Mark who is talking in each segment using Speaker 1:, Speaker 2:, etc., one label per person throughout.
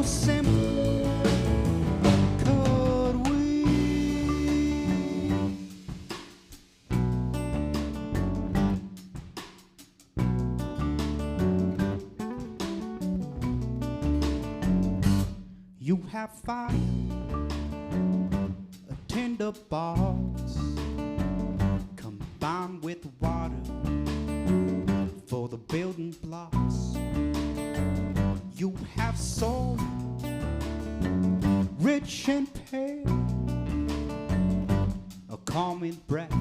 Speaker 1: simple could we? You have fire, a tender box, combined with water for the building blocks. You have soul, rich and pale, a calming breath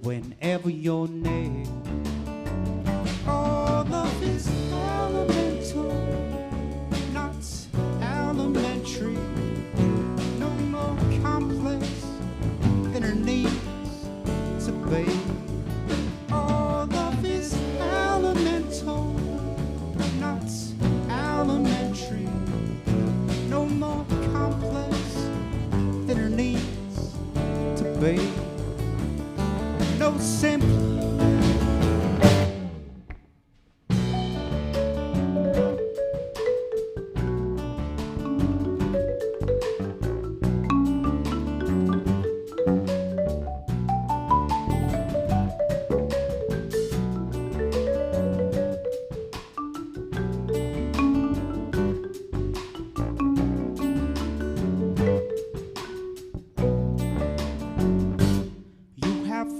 Speaker 1: whenever you're near. All love is elemental, not elementary. No more complex than her needs to be. All love is elemental, not elementary. No more complex than her needs to be. No simple.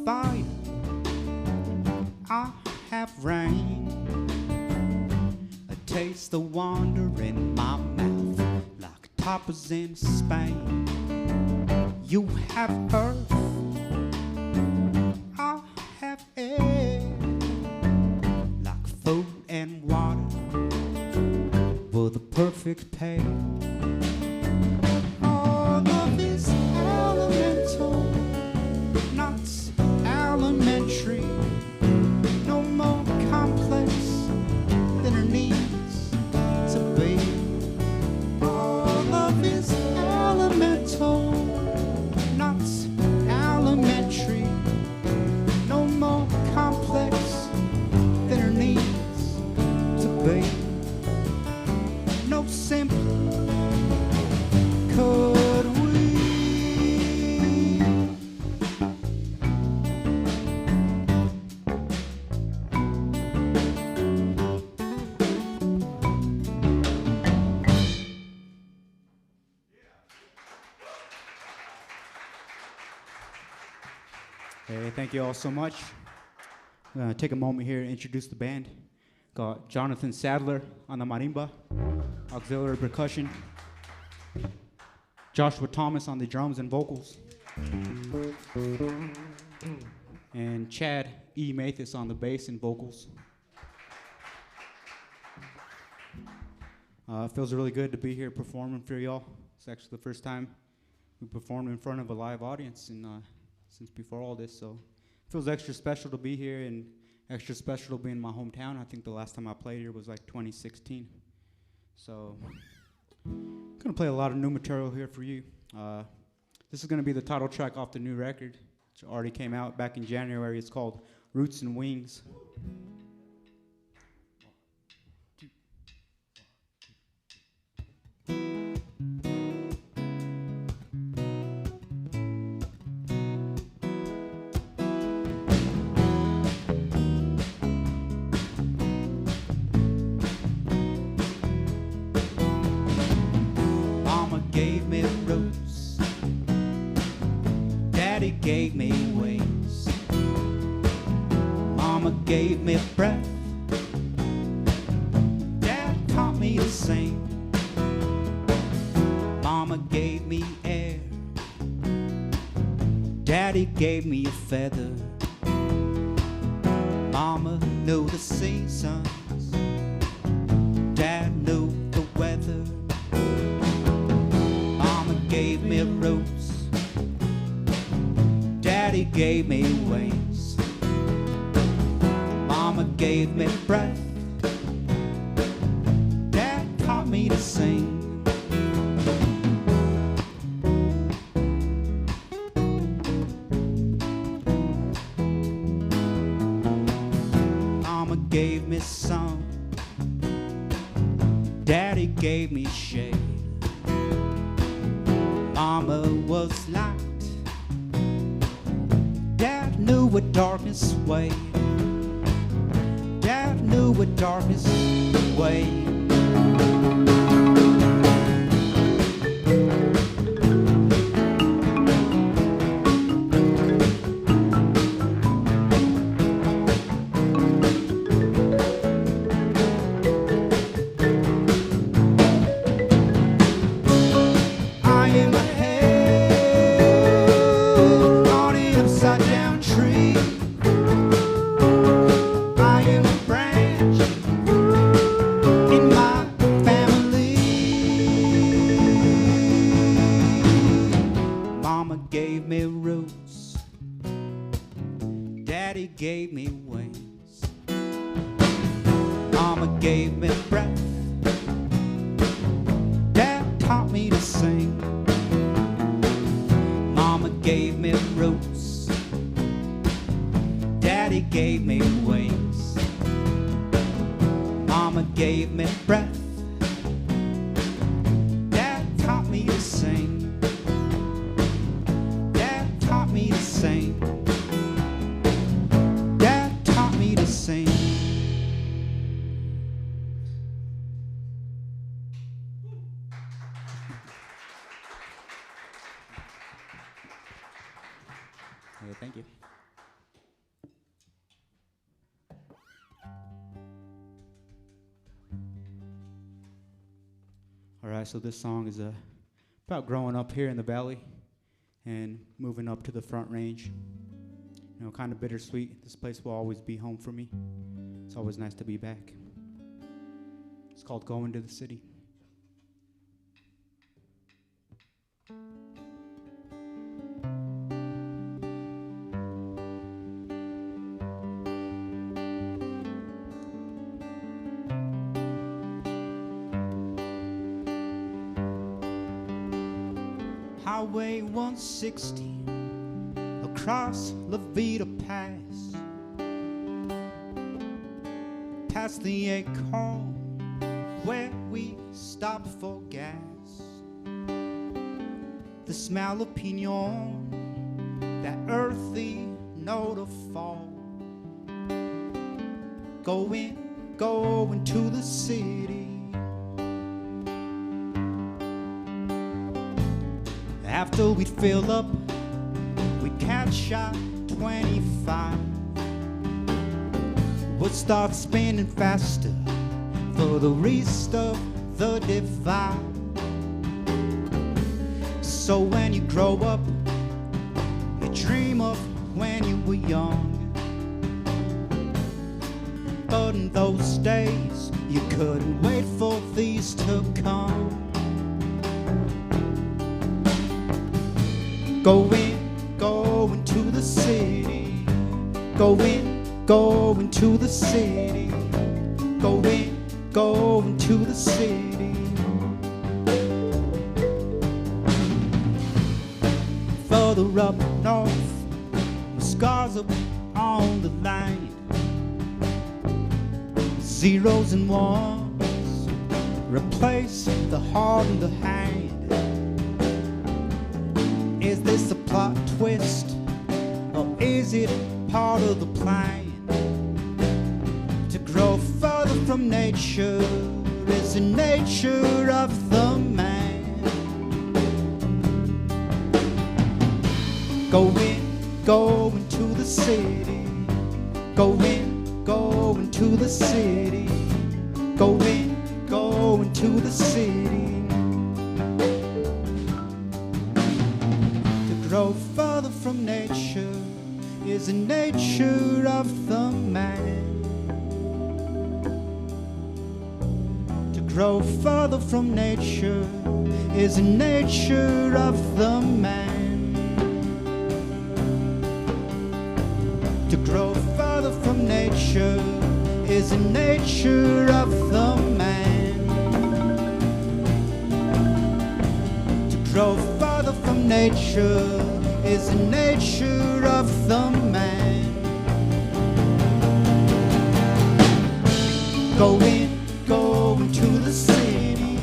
Speaker 1: Fire, I have rain, a taste of wonder in my mouth like tapas in Spain. You have earth, I have air, like food and water were the perfect pair. All of is elemental, not elementary. No more complex than her needs to be. All love is elemental, not elementary. No more complex than her needs to be. No simple could we? Hey, thank you all so much. I'm going to take a moment here and introduce the band. Got Jonathan Sadler on the marimba, auxiliary percussion, Joshua Thomas on the drums and vocals, and Chad E. Mathis on the bass and vocals. It feels really good to be here performing for y'all. It's actually the first time we performed in front of a live audience since before all this, so it feels extra special to be here and extra special to be in my hometown. I think the last time I played here was like 2016. So I'm gonna play a lot of new material here for you. This is gonna be the title track off the new record, which already came out back in January. It's called Roots and Wings. Gave me roots, Daddy gave me wings, Mama gave me breath, Dad taught me to sing, Mama gave me air, Daddy gave me a feather, Mama knew the seasons, Dad knew the weather. Gave me roots, Daddy gave me wings, Mama gave me breath, Dad taught me to sing. Mama gave me some, Daddy Daddy gave me shade. Mama was light. Dad knew what darkness weighed. Dad knew what darkness weighed. Gave me roots, Daddy gave me wings. Mama gave me breath, Dad taught me to sing. Mama gave me roots, Daddy gave me wings. Mama gave me breath, Dad taught me to sing. Me to sing. Dad taught me to sing. Okay, thank you. All right, so this song is about growing up here in the valley and moving up to the Front Range. You know, kind of bittersweet. This place will always be home for me. It's always nice to be back. It's called Going to the City. Highway 160 across La Vida Pass, past the Acorn where we stopped for gas. The smell of pinon, that earthy note of fall. Going to the city. After we'd fill up, we'd catch shot 25. Would start spinning faster for the rest of the divide. So when you grow up, you dream of when you were young. But in those days, you couldn't wait for these to come. Going to the city. Going to the city. Going to the city. Further up north, the scars up on the line. Zeros and ones replace the heart and the hand. Is this a plot twist, or is it part of the plan? To grow further from nature is the nature of the man. Going to the city. Going to the city. Going to the city. Grow further from nature is the nature of the man. To grow further from nature is the nature of the man. To grow further from nature is the nature of the man. To grow further from nature is the nature of the man. Going to the city.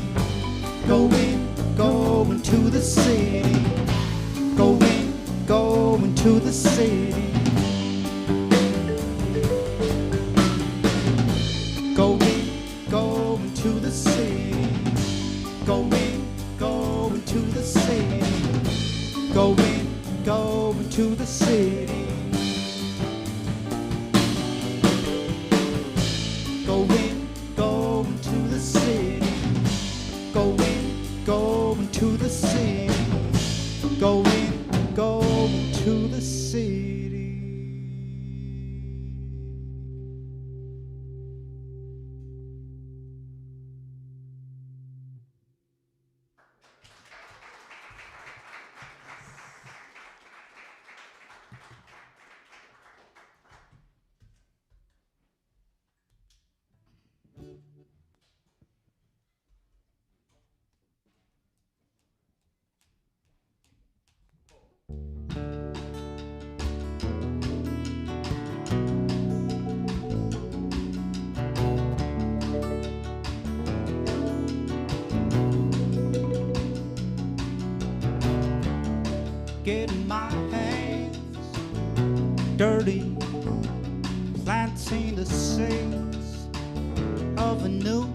Speaker 1: dirty, planting the seeds of a new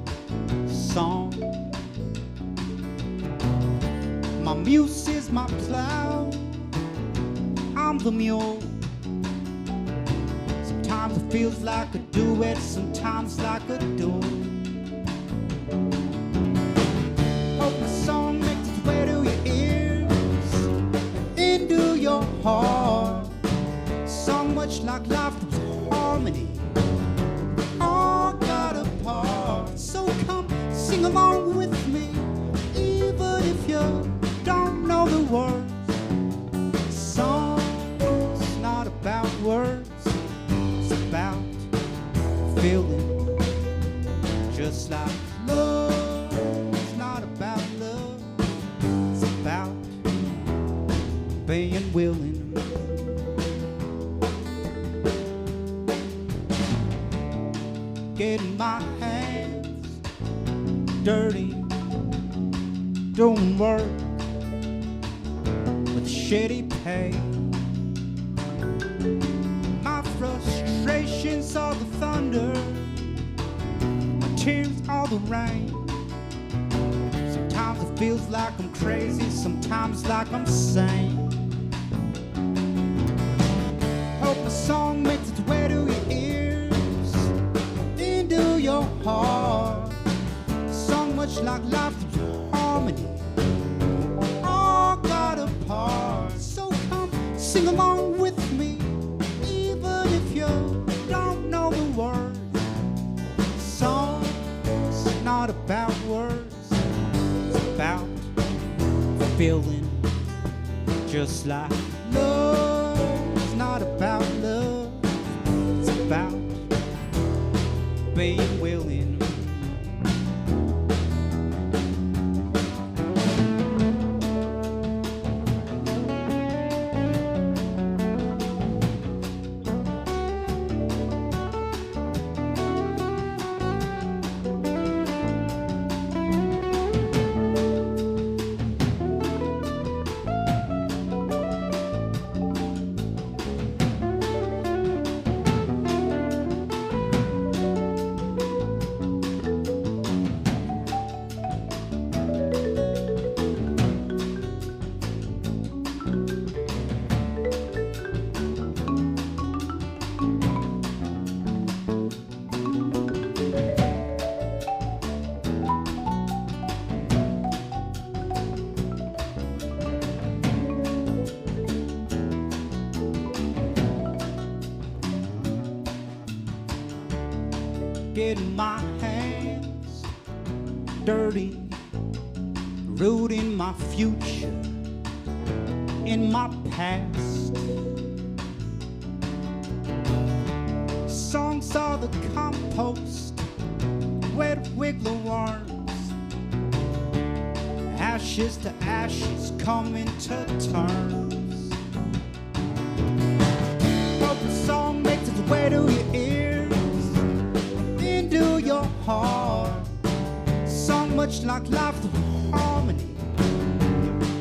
Speaker 1: song. My muse is my plow, I'm the mule. Sometimes it feels like a duet, sometimes like a duel. Hope my song makes its way to your ears, into your heart. So much like life, there's harmony, all got a part. So come sing along with me, even if you don't know the words. Song's not about words, it's about feeling. Just like love, it's not about love, it's about being willing. Getting my hands dirty, doing work with shitty pay. My frustrations are the thunder, my tears are the rain. Sometimes it feels like I'm crazy, sometimes like I'm sane. Hope my song makes its way to your ears, into your heart. So much like life, there's harmony, all got a part. So come sing along with me, even if you don't know the words. Song's not about words, it's about feeling. Just like love's not about love, it's about being willing. Getting my hands dirty, rooting my future in my past. Songs are the compost, wet wiggler worms. Ashes to ashes come into terms. Hope the song makes its way to your ears, into your heart. So much like life, the harmony,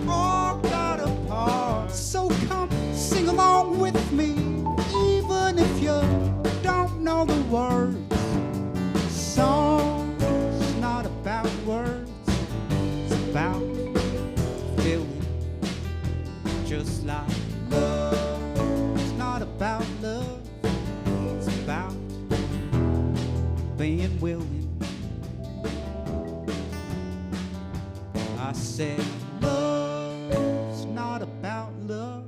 Speaker 1: all got a part. So come sing along with me, even if you don't know the words. Song's not about words, it's about feeling. Just like love's not about love, it's about being willing. I said love's not about love,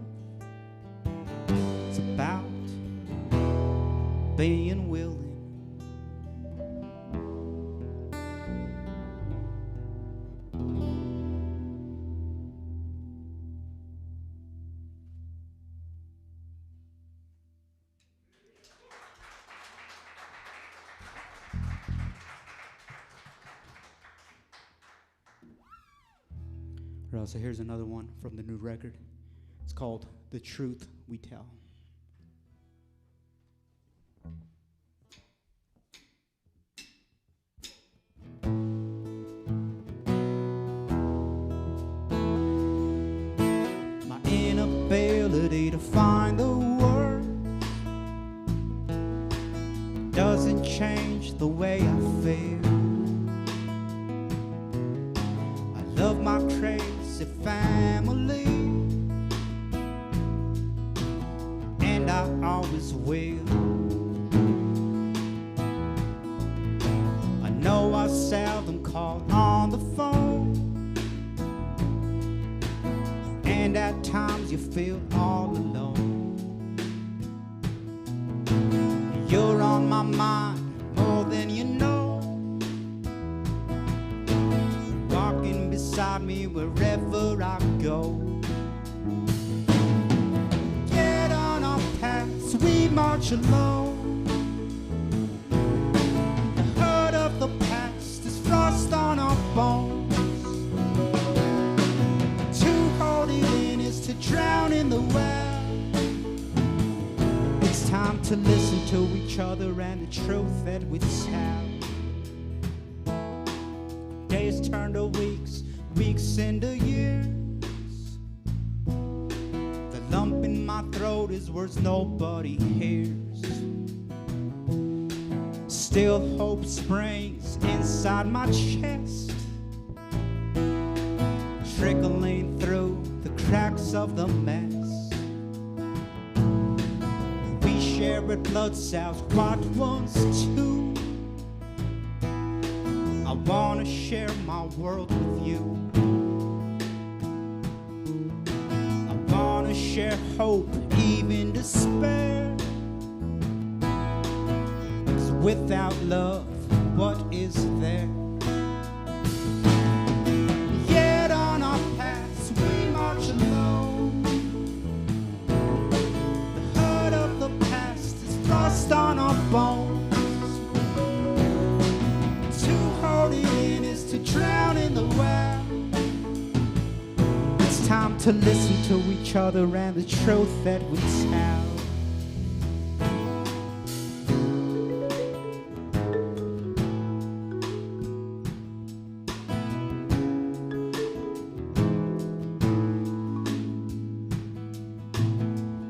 Speaker 1: it's about being willing. So here's another one from the new record. It's called The Truth We Tell. My inability to find the words doesn't change the way I feel. I love my crazy family, and I always will. I know I seldom call on the phone, and at times you feel all alone. You're on my mind more than you know, walking beside me wherever I go. Get on our paths, we march alone. The hurt of the past is frost on our bones. To hold it in is to drown in the well. It's time to listen to each other and the truth that we tell. Days turn to weeks, weeks into years. The lump in my throat is words nobody hears. Still hope springs inside my chest, trickling through the cracks of the mess. We share red blood cells, white ones too. I wanna share my world with you. I wanna share hope, even despair. 'Cause without love, what is there? Yet on our paths we march alone. The hurt of the past is frost on our bones. To hold it in is to drown in the well. It's time to listen to each other and the truth that we tell.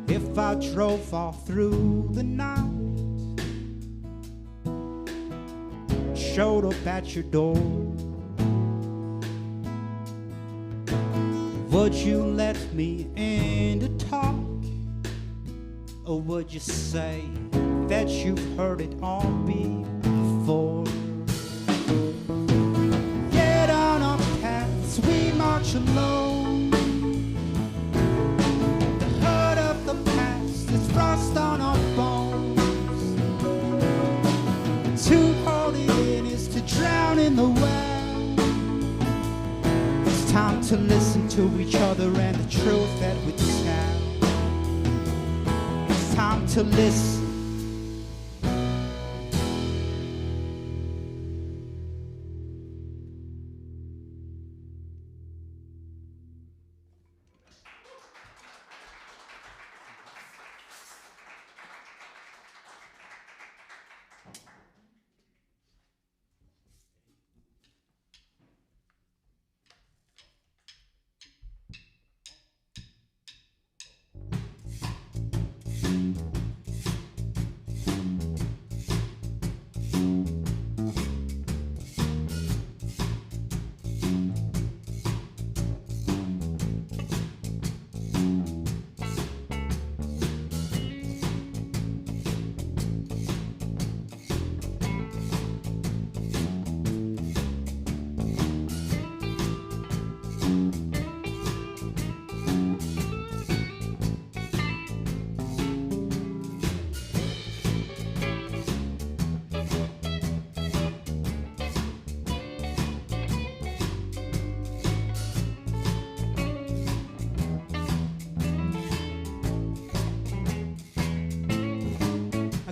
Speaker 1: If I drove all through the night, showed up at your door, would you let me in to talk? Or would you say that you've heard it all before? Yet on our paths we march alone. The hurt of the past is frost on our bones. To hold it in is to drown in the well. It's time to listen to each other and the truth that we tell. It's time to listen.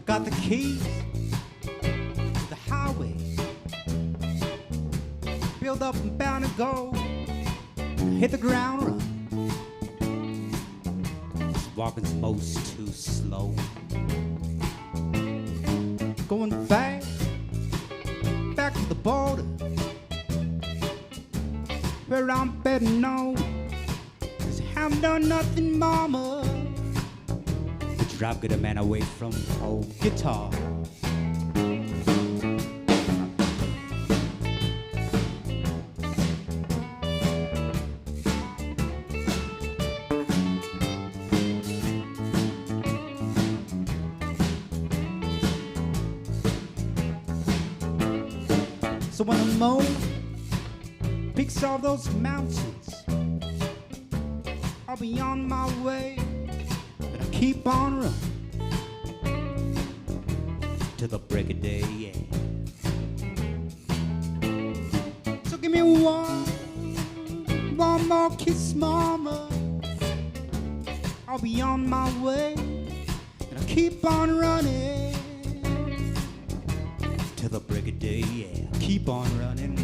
Speaker 1: Got the keys, the highway, build up and bound to go, hit the ground run. This walking's most too slow. Going back to the border, where I'm better known, 'cause I haven't done nothing, mama. Drive good a man away from home. Guitar, So when the moon peaks all those mountains, I'll be on my way, and I keep on running till the break of day, yeah. So give me one more kiss, mama. I'll be on my way, and I keep on running till the break of day, yeah. Keep on running.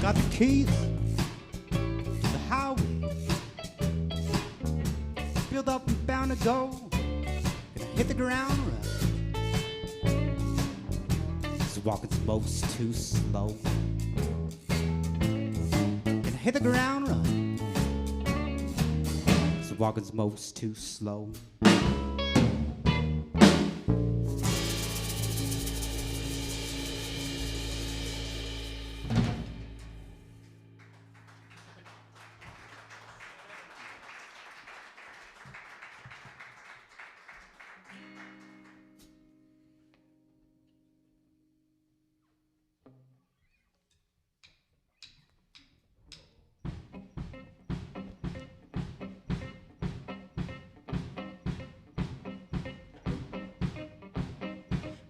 Speaker 1: Got the keys to the highway, filled up and bound to go, and I hit the ground running. This walking's most too slow, and I hit the ground running. This walking's most too slow.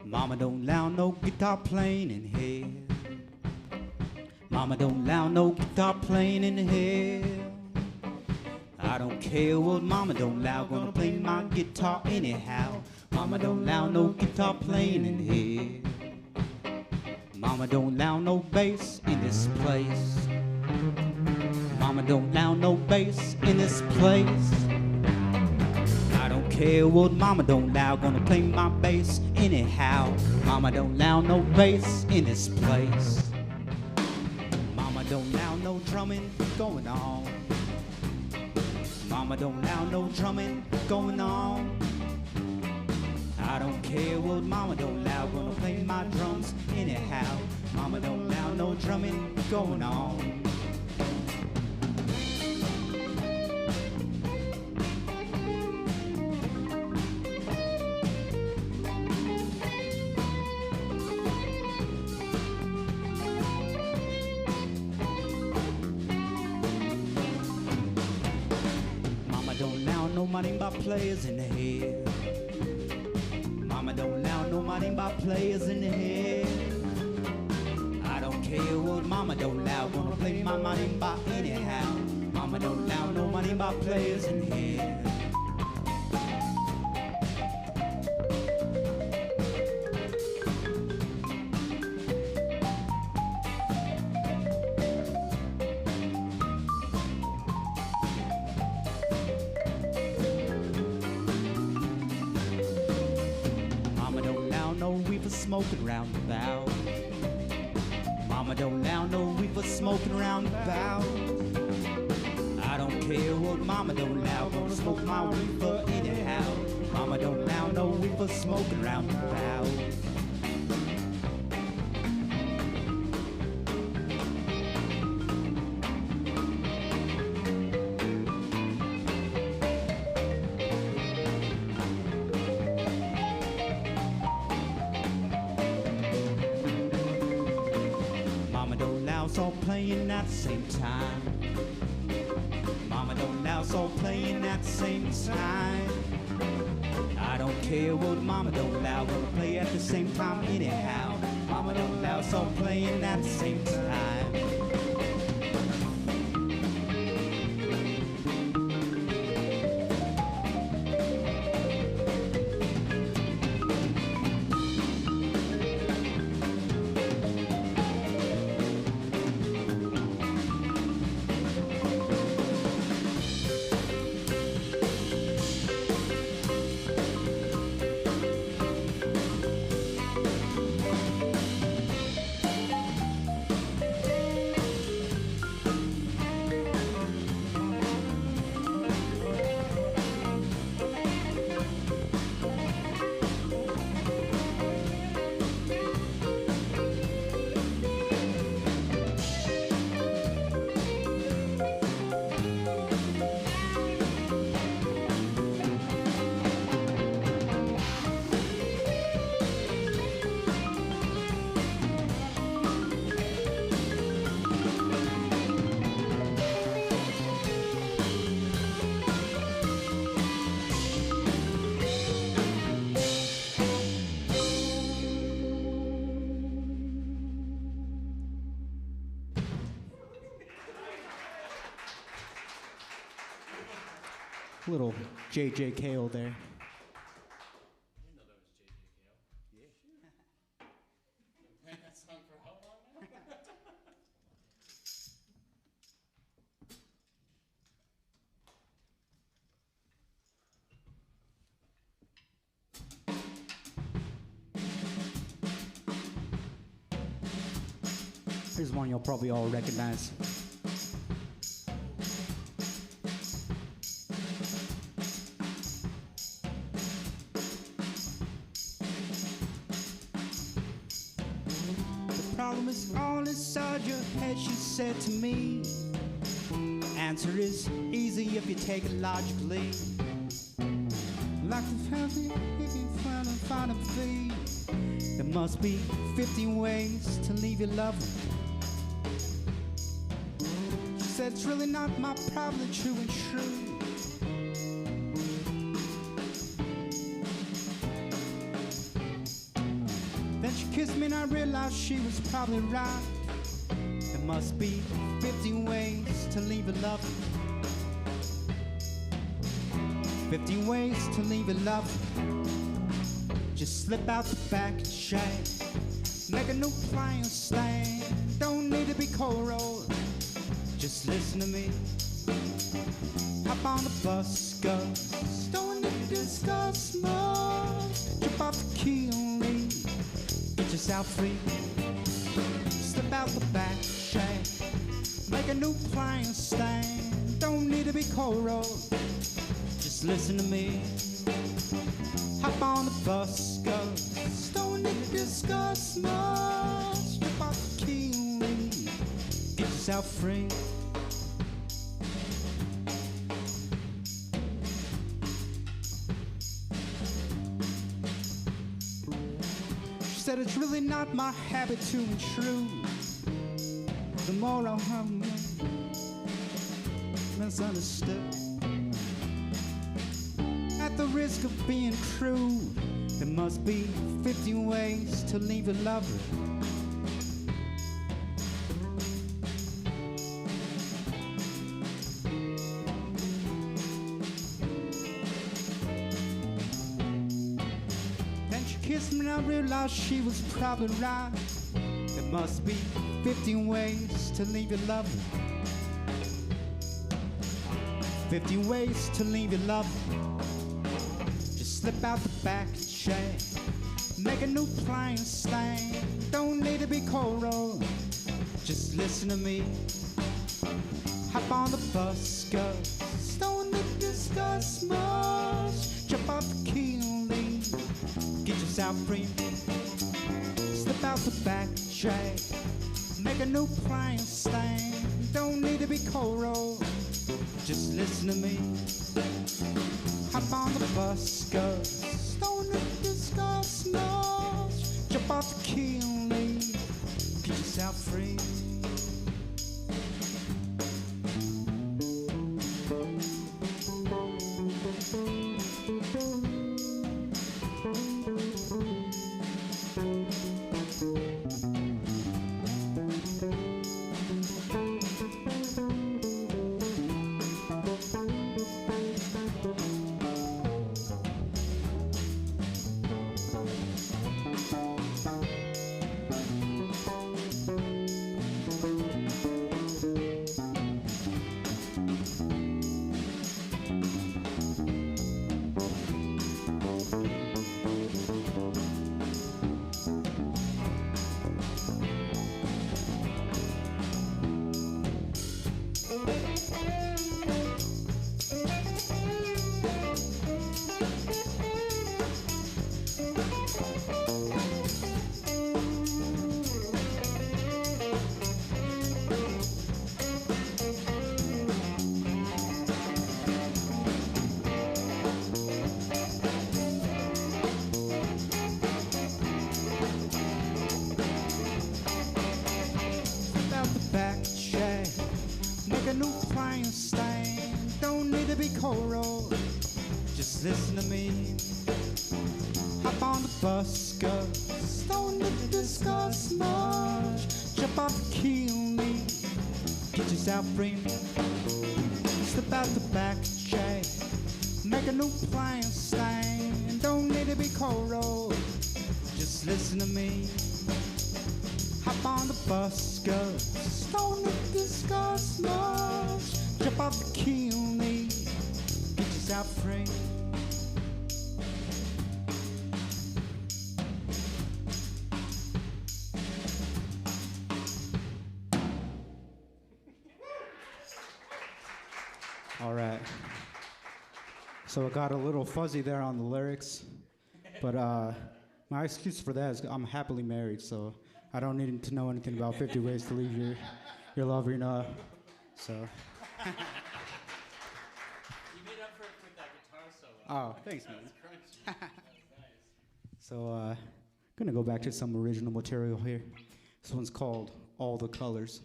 Speaker 1: Mama don't allow no guitar playing in here. Mama don't allow no guitar playing in here. I don't care what mama don't allow, gonna play my guitar anyhow. Mama don't allow no guitar playing in here. Mama don't allow no bass in this place. Mama don't allow no bass in this place. I don't care what mama don't allow, gonna play my bass anyhow. Mama don't allow no bass in this place. Mama don't allow no drumming going on. Mama don't allow no drumming going on. I don't care what mama don't allow, gonna play my drums anyhow. Mama don't allow no drumming going on. No marimba players in here. Mama don't allow no marimba players in here. I don't care what mama don't allow, gonna play my marimba anyhow. Mama don't allow no marimba players in here. Smoking round about. Mama don't allow no reefer smoking round about. I don't care what mama don't allow, gonna smoke my reefer anyhow. Mama don't allow no reefer smoking round about. Us all playing at the same time. Mama don't allow us all playing at the same time. I don't care what mama don't allow, gonna play at the same time anyhow. Mama don't allow us all playing at the same time. A little JJKO there. Here's one you'll probably all recognize. The problem is all inside your head, she said to me. Answer is easy if you take it logically. Like the family, if you find a fee. There must be 50 ways to leave your lover. She said it's really not my problem, true and true. Then she kissed me and I realized she was probably right. There must be 50 ways to leave a lover. 50 ways to leave a lover. Just slip out the back and shake. Make a new plan stand. Don't need to be cold rolled. Just listen to me. Hop on the bus, go. Don't need to discuss much. Jump off the key and leave. Get yourself free. Slip out the back, shake. Make a new plan stand. Don't need to be cold rolled. Just listen to me. Hop on the bus, go. Don't need to discuss much. Jump off the key and leave. Get yourself free. She said it's really not my habit to intrude. The more I'll have misunderstood. At the risk of being crude, there must be 50 ways to leave a lover. Then she kissed me and I realized she was probably right. There must be 50 ways to leave a lover. 50 ways to leave a lover. Slip out the back and shake. Make a new plan stand. Don't need to be cold rolled. Just listen to me. Hop on the bus, go. Don't need to discuss much. Jump off the key and leave. Get yourself free. Slip out the back and shake. Make a new plan stand. Don't need to be cold rolled. Just listen to me. Hop on the bus, go. Don't need to discuss much. Jump off the key and leave. Get yourself free. Just listen to me. Hop on the bus, go. Don't need to discuss much. Jump off the key and leave. Get yourself free. Slip out the back, shake. Make a new plan, Stan. Don't need to be cold. Just listen to me. Hop on the bus, Gus. Don't need to discuss much. Jump off the kiln, get yourself free. All right. So it got a little fuzzy there on the lyrics, but my excuse for that is I'm happily married, so I don't need to know anything about 50 ways to leave your lover, so.
Speaker 2: You made up for it with that guitar solo.
Speaker 1: Oh, thanks, man.
Speaker 2: That was crunchy. That was nice.
Speaker 1: So gonna go back to some original material here. This one's called All the Colors.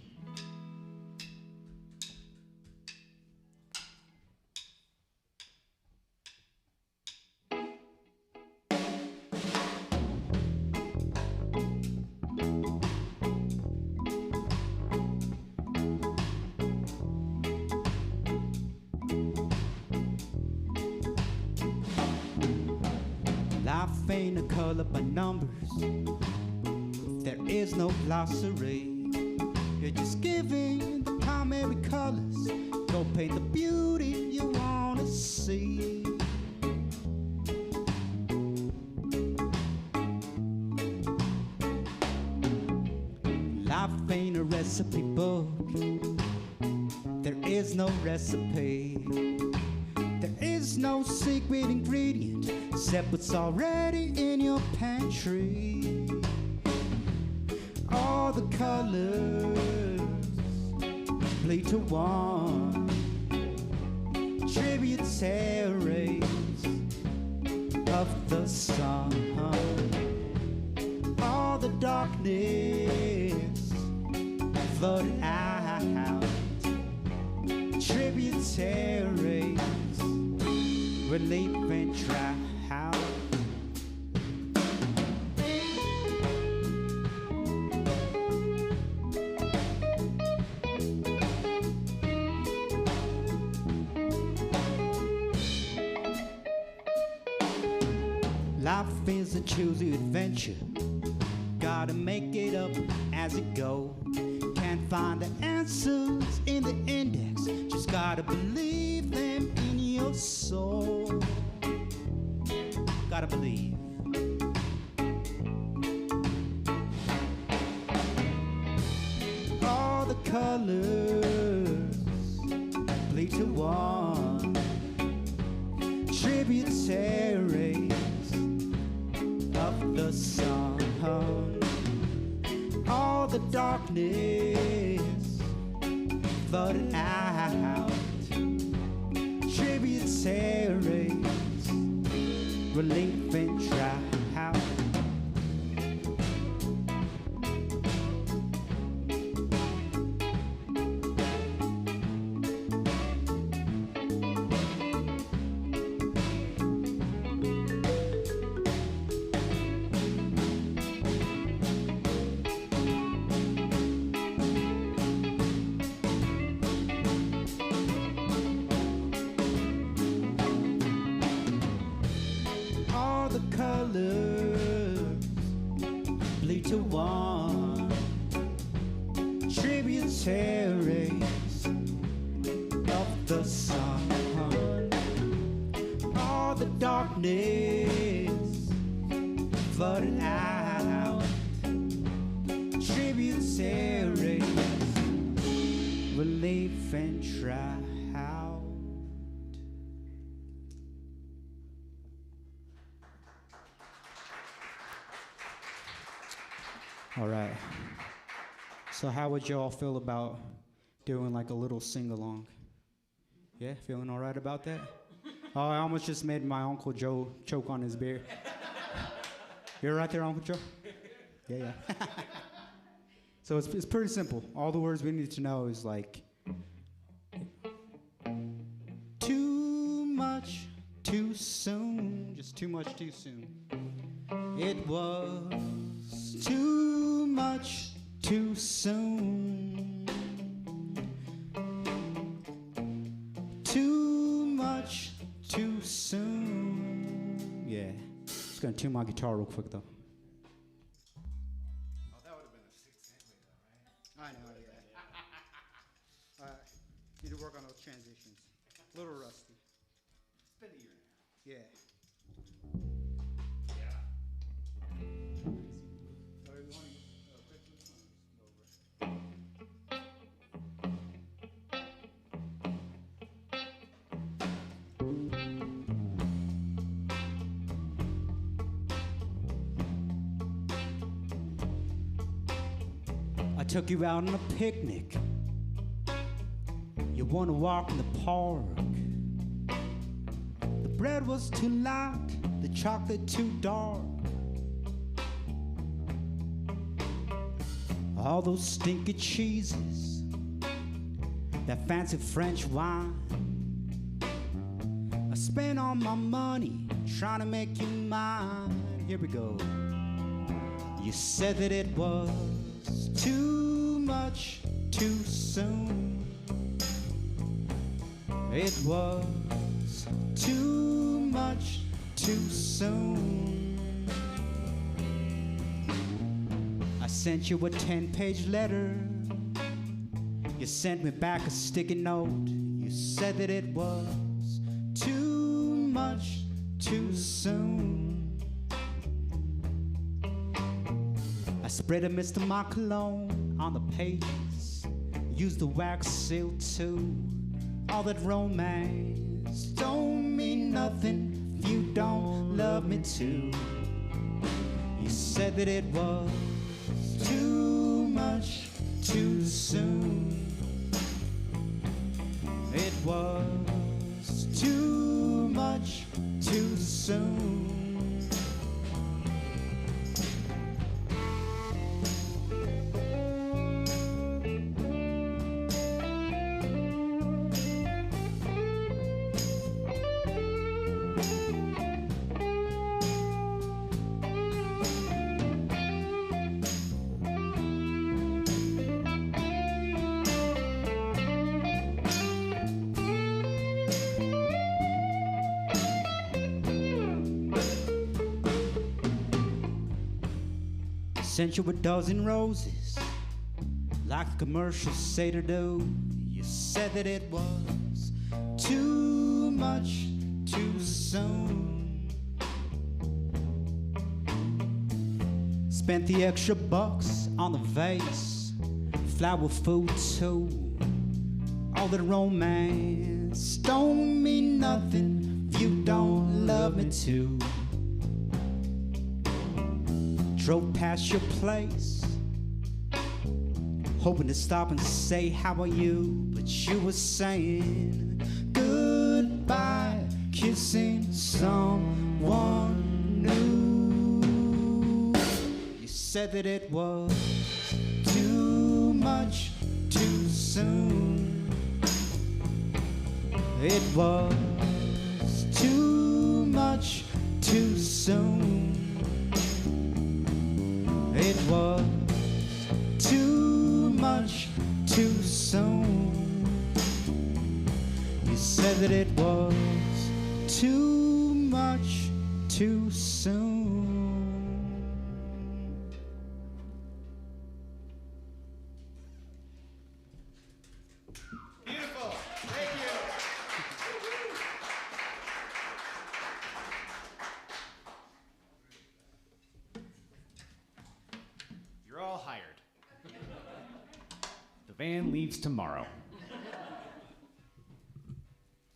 Speaker 1: Life ain't a color by numbers. There is no glossary. You're just giving the primary colors. Go paint the beauty you wanna see. Life ain't a recipe book. There is no recipe. There is no secret ingredient except what's already in your pantry. All the colors bleed to one, tributaries of the sun. All the darkness flooded out, tributaries relief and drought. Life is a choosy adventure. Gotta make it up as it go. Can't find the answers in the index. Just gotta believe them in your soul. Gotta believe. All the colors bleed to one, tributaries of the sun. All the darkness flooded out, tributaries relief and drought. Colors bleed to one, tributaries of the sun. All the darkness flooded out, tributaries relief and drought. All right. So how would you all feel about doing like a little sing-along? Yeah, feeling all right about that? Oh, I almost just made my Uncle Joe choke on his beer. You're right there, Uncle Joe? Yeah. So it's pretty simple. All the words we need to know is like, too much, too soon. Just too much, too soon. It was too much, too soon. Too much, too soon. Yeah. Just gonna tune my guitar real quick though.
Speaker 3: Oh, that would have been a sick segue though, right?
Speaker 1: I know, yeah. Need to work on those transitions. A little rusty.
Speaker 3: It's been a year now.
Speaker 1: Yeah. I took you out on a picnic. You wanna walk in the park. The bread was too light, the chocolate too dark. All those stinky cheeses, that fancy French wine. I spent all my money trying to make you mine. Here we go. You said that it was too much too soon. It was too much too soon. I sent you a 10-page letter. You sent me back a sticky note. You said that it was too much too soon. I spread a Mr. My cologne on the pages. Used the wax seal too. All that romance don't mean nothing if you don't love me too. You said that it was too much too soon. It was too much too soon. Sent you a dozen roses, like the commercials say to do. You said that it was too much too soon. Spent the extra bucks on the vase, flower food too. All that romance don't mean nothing if you don't love me too. Drove past your place, hoping to stop and say how are you, but you were saying goodbye, kissing someone new. You said that it was too much too soon. It was too much too soon. It was too much too soon. You said that it was too much too soon.
Speaker 3: Beautiful. Thank you. You're all hired. The van leaves tomorrow.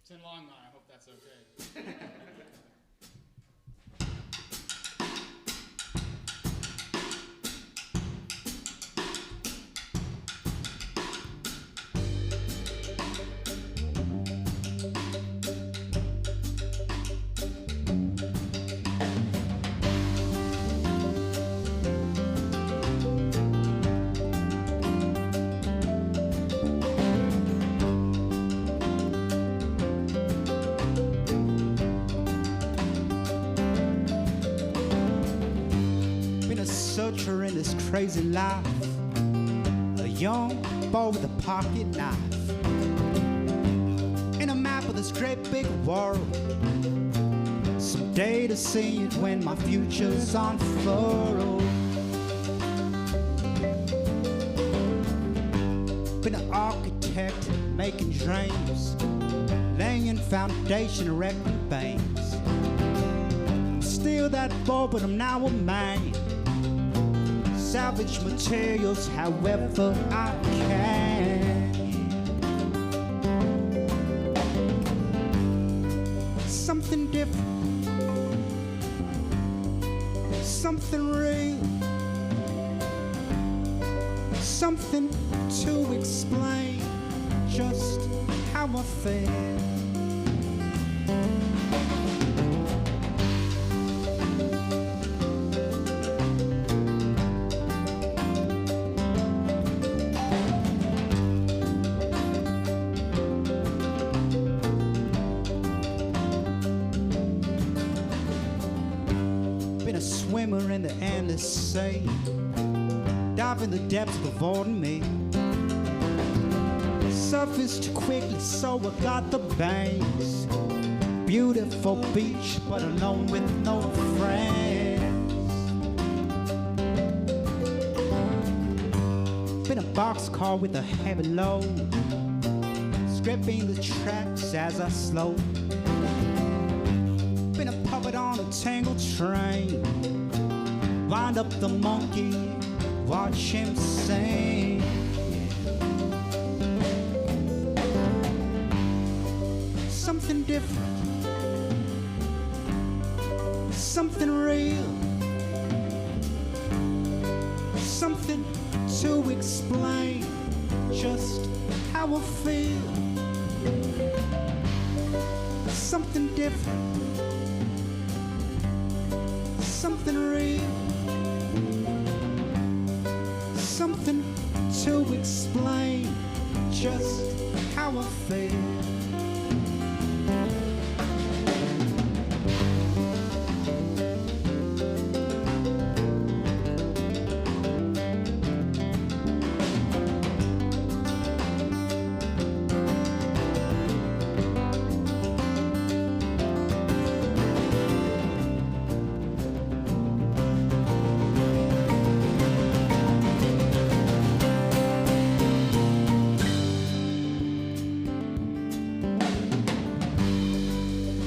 Speaker 2: It's in Longmont. I hope that's okay.
Speaker 1: Searcher in this crazy life, young boy with a pocket knife. In a map of this great big world. Someday to see it when my future's unfurled. Been an architect making dreams, laying foundation, erecting banks. I'm still that boy, but I'm now a man. Salvage materials however I can. Something different, something real, something to explain just how I feel. Been a swimmer in the endless sea, dive in the depths of avoiding me. Surface too quickly, so I got the bangs. Beautiful beach, but alone with no friends. Been a boxcar with a heavy load, stripping the tracks as I slow. Been a puppet on a tangled train, wind up the monkey, watch him sing. Something different, something real, something to explain just how I feel. Something different, something real, something to explain just how I feel.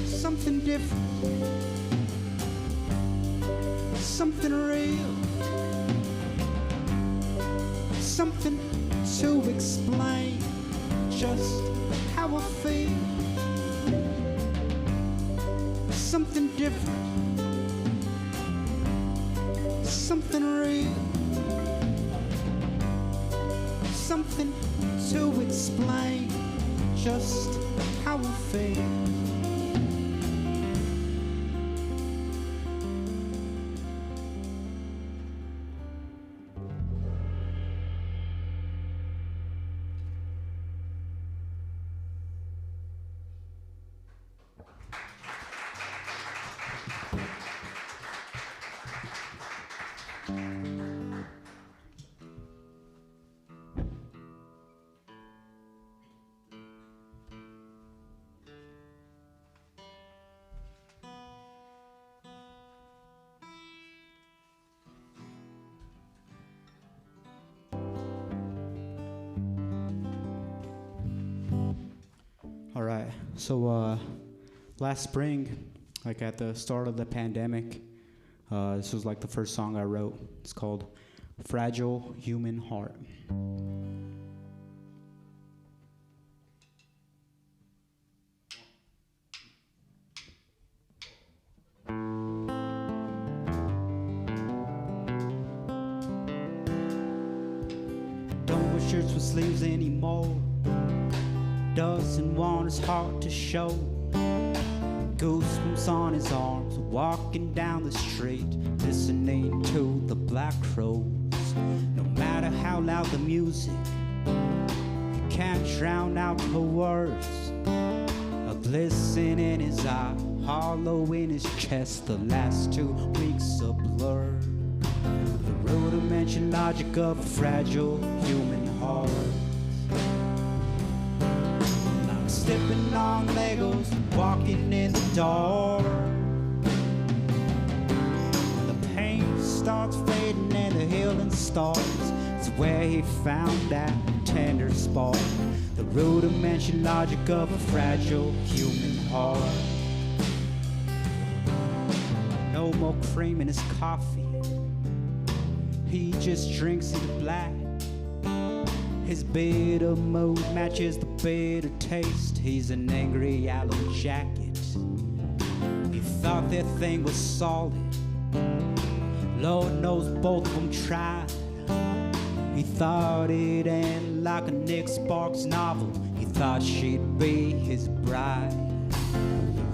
Speaker 1: Something different, something real, something to explain just how I feel. Something different, something real, something to explain just how I feel. All right, so last spring, like at the start of the pandemic, this was like the first song I wrote. It's called Fragile Human Heart. Don't wear shirts with sleeves anymore. Doesn't want his heart to show. Goosebumps on his arms, walking down the street, listening to the black crows. No matter how loud the music, he can't drown out the words. A glisten in his eye, hollow in his chest, the last 2 weeks a blur. The rudimentary logic of a fragile human heart. stepping on Legos, walking in the dark. The pain starts fading and the healing starts. It's where he found that tender spark, the rudimentary logic of a fragile human heart. No more cream in his coffee, he just drinks it black. His bitter mood matches the bitter taste. He's an angry yellow jacket. He thought their thing was solid. Lord knows both of them tried. He thought it ended like a Nick Sparks novel. He thought she'd be his bride.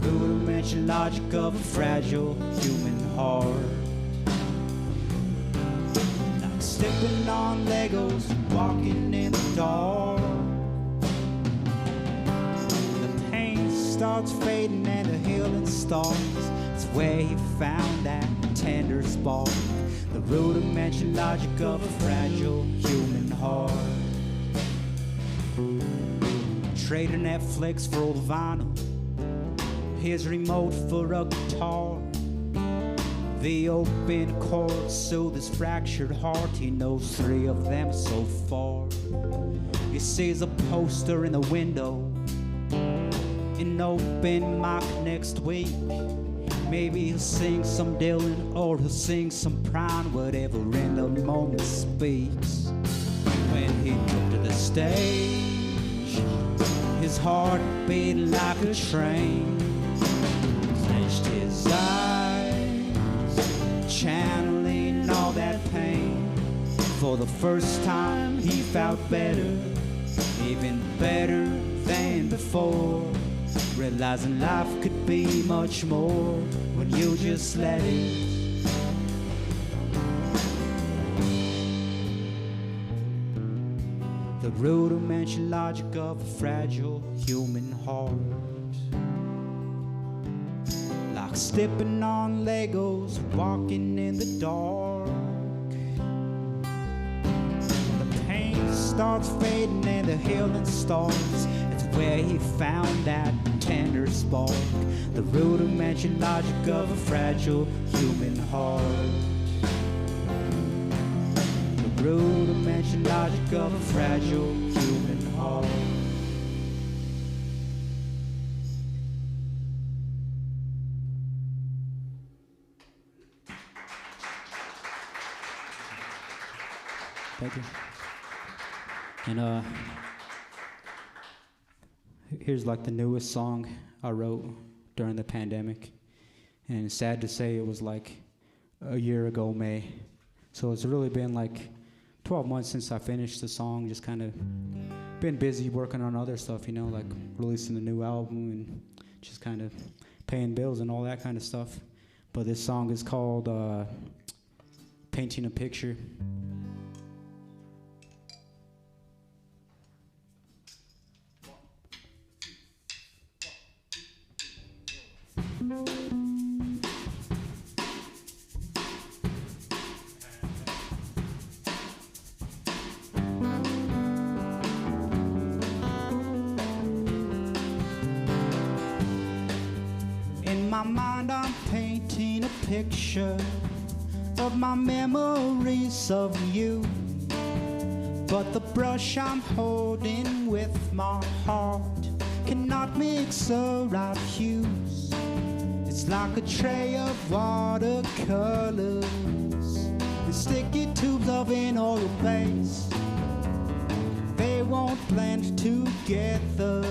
Speaker 1: The rudimentary logic of a fragile human heart. Like stepping on Legos, walking in the dark. The pain starts fading and the healing starts. It's where he found that tender spark, the rudimentary logic of a fragile human heart. Traded Netflix for old vinyl, his remote for a guitar. The open chords soothe his fractured heart. He knows 3 of them so far. He sees a poster in the window, an open mic next week. Maybe he'll sing some Dylan or he'll sing some Prime, whatever in the moment speaks. When he took to the stage, his heart beat like a train. Clenched his eyes, channeling all that pain. For the first time he felt better, even better than before. Realizing life could be much more when you just let it. The rudimentary logic of a fragile human heart. Like stepping on Legos, walking in the dark. The pain starts fading and the healing starts. It's where he found that tender spark, the rudimentary logic of a fragile human heart. The rudimentary logic of a fragile human heart. Thank you. And here's like the newest song I wrote during the pandemic. And it's sad to say it was like a year ago May. So it's really been like 12 months since I finished the song. Just kind of been busy working on other stuff, you know, like releasing a new album and just kind of paying bills and all that kind of stuff. But this song is called Painting a Picture. In my mind I'm painting a picture of my memories of you, but the brush I'm holding with my heart cannot mix the right hues. It's like a tray of watercolors and sticky tubes of an oil base. They won't blend together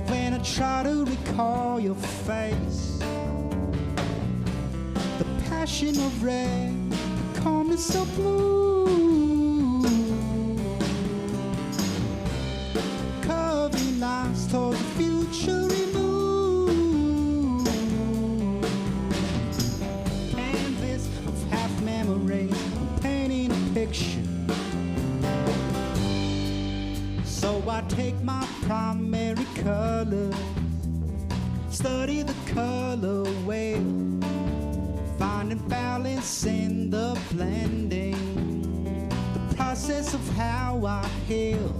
Speaker 1: when I try to recall your face. The passion of red, the calmness of blue, curving lines towards the future remove. Canvas of half memories, I'm painting a picture. So I take my primary color, study the color wheel, finding balance in the blending, the process of how I heal.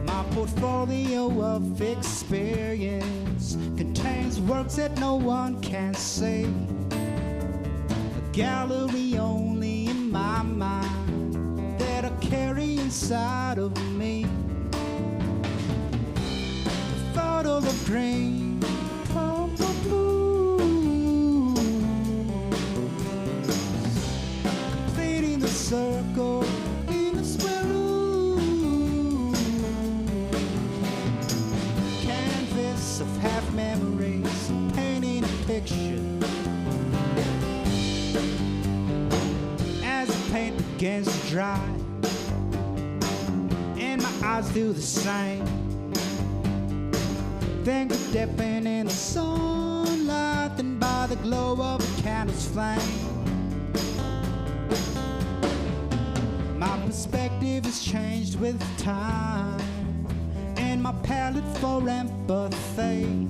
Speaker 1: My My portfolio of experience contains works that no one can see. A gallery only in my mind that I carry inside of me. A photo of green, purple, blue, completing the circle in a square room. Canvas of half memories, painting a picture. As the paint begins to dry, and my eyes do the same. Then we're dipping in the sunlight, and by the glow of a candle's flame, my perspective has changed with time, and my palette for empathy.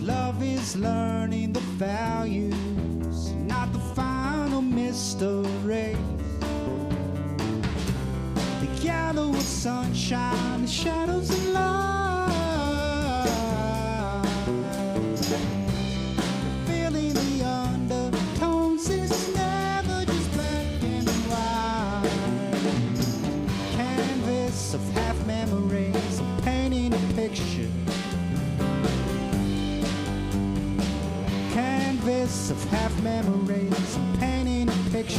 Speaker 1: Love is learning the values, not the final mystery. The yellow of sunshine, the shadows of light, feeling the undertones is never just black and white. Canvas of half memories, painting a picture. Canvas of half memories, painting a picture.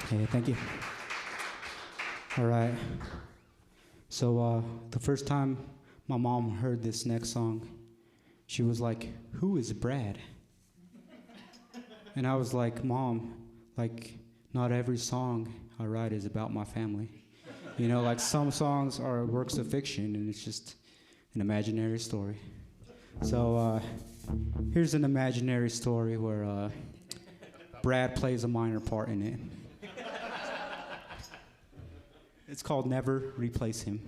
Speaker 1: Okay, thank you. All right. So the first time my mom heard this next song, she was like, "Who is Brad?" And I was like, "Mom, like, not every song I write is about my family. You know, like some songs are works of fiction and it's just an imaginary story." So here's an imaginary story where Brad plays a minor part in it. It's called Never Replace Him.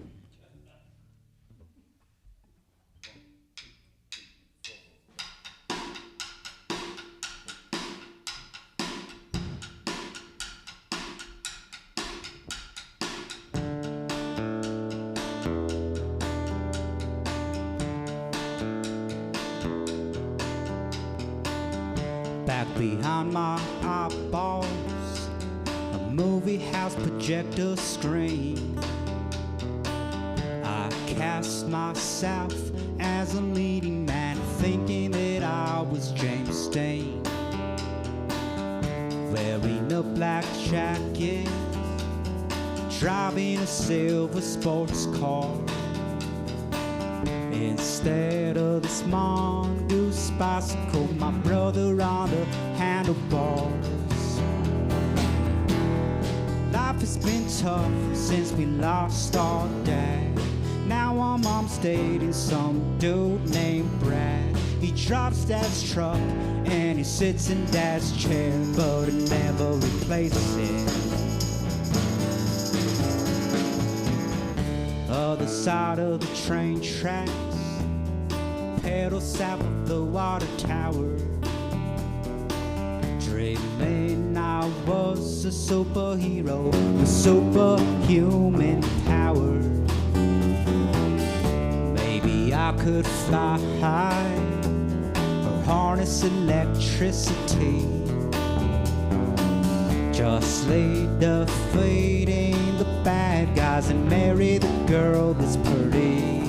Speaker 1: Back behind my eyeballs, a movie house projector screen, I cast myself as a leading man, thinking that I was James Dean, wearing a black jacket, driving a silver sports car. Instead of this mongoose bicycle, my brother on the handlebars. Life has been tough since we lost our dad. Now our mom's dating some dude named Brad. He drives dad's truck and he sits in dad's chair, but it never replaces him. Other side of the train tracks, pedal south of the water tower, dreaming I was a superhero with superhuman power. Maybe I could fly high or harness electricity, justly defeating the bad guys and marry the girl that's pretty.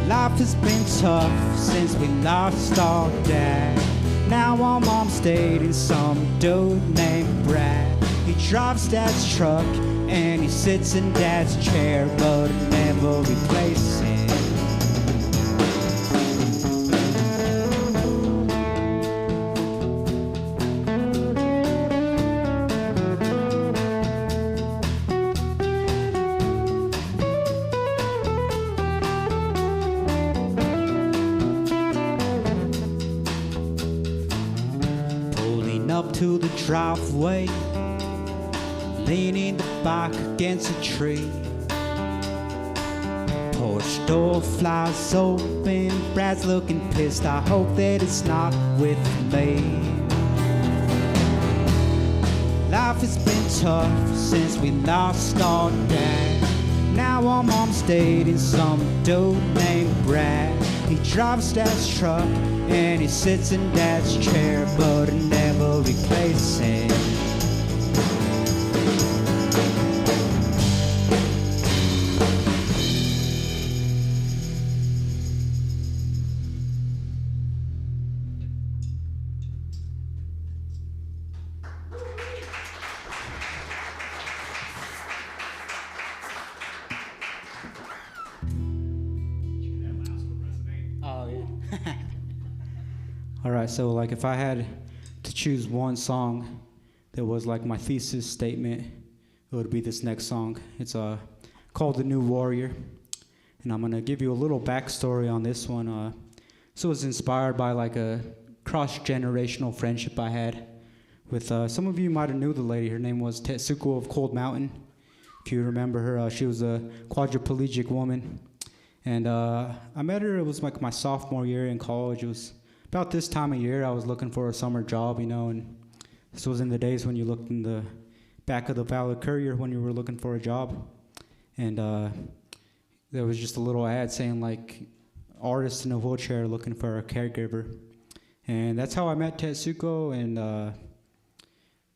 Speaker 1: Life has been tough since we lost our dad. Now our mom's dating some dude named Brad. He drives dad's truck and he sits in dad's chair, but it never replaces him. Up to the driveway, leaning the bike against a tree, Porch door flies open, Brad's looking pissed. I hope that it's not with me. Life has been tough since we lost our dad. Now our mom's dating some dude named Brad. He drives Dad's truck and he sits in Dad's chair, but he never replaces him. Oh, yeah. All right, so like if I had to choose one song that was like my thesis statement, it would be this next song. It's called The New Warrior, and I'm gonna give you a little backstory on this one. So it was inspired by like a cross-generational friendship I had with some of you might have knew the lady. Her name was Tetsuko of Cold Mountain. If you remember her, she was a quadriplegic woman. And I met her, it was like my sophomore year in college. It was about this time of year I was looking for a summer job, you know, and this was in the days when you looked in the back of the Valor Courier when you were looking for a job. And there was just a little ad saying like, artist in a wheelchair looking for a caregiver. And that's how I met Tetsuko, and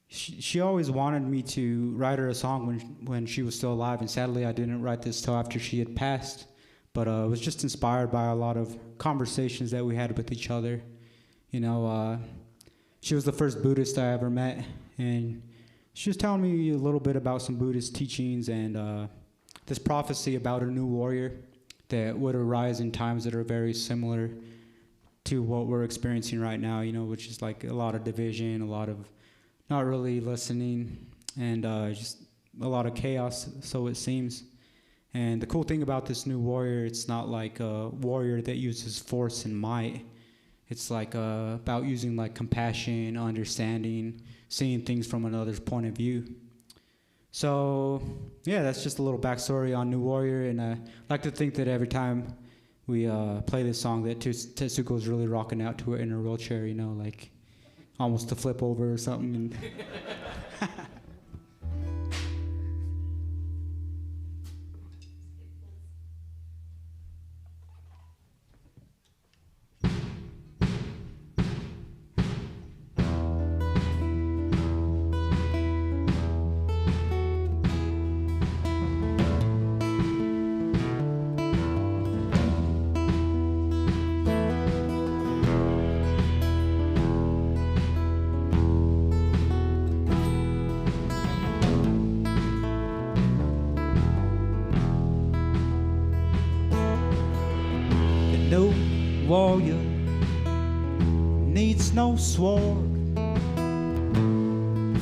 Speaker 1: she always wanted me to write her a song when she was still alive, and sadly I didn't write this till after she had passed. But it was just inspired by a lot of conversations that we had with each other. You know, she was the first Buddhist I ever met, and she was telling me a little bit about some Buddhist teachings and this prophecy about a new warrior that would arise in times that are very similar to what we're experiencing right now, you know, which is like a lot of division, a lot of not really listening, and just a lot of chaos, so it seems. And the cool thing about this new warrior, it's not like a warrior that uses force and might. It's like about using like compassion, understanding, seeing things from another's point of view. So yeah, that's just a little backstory on New Warrior, and I like to think that every time we play this song that Tetsuko's really rocking out to it in her wheelchair, you know, like almost to flip over or something. No warrior needs no sword,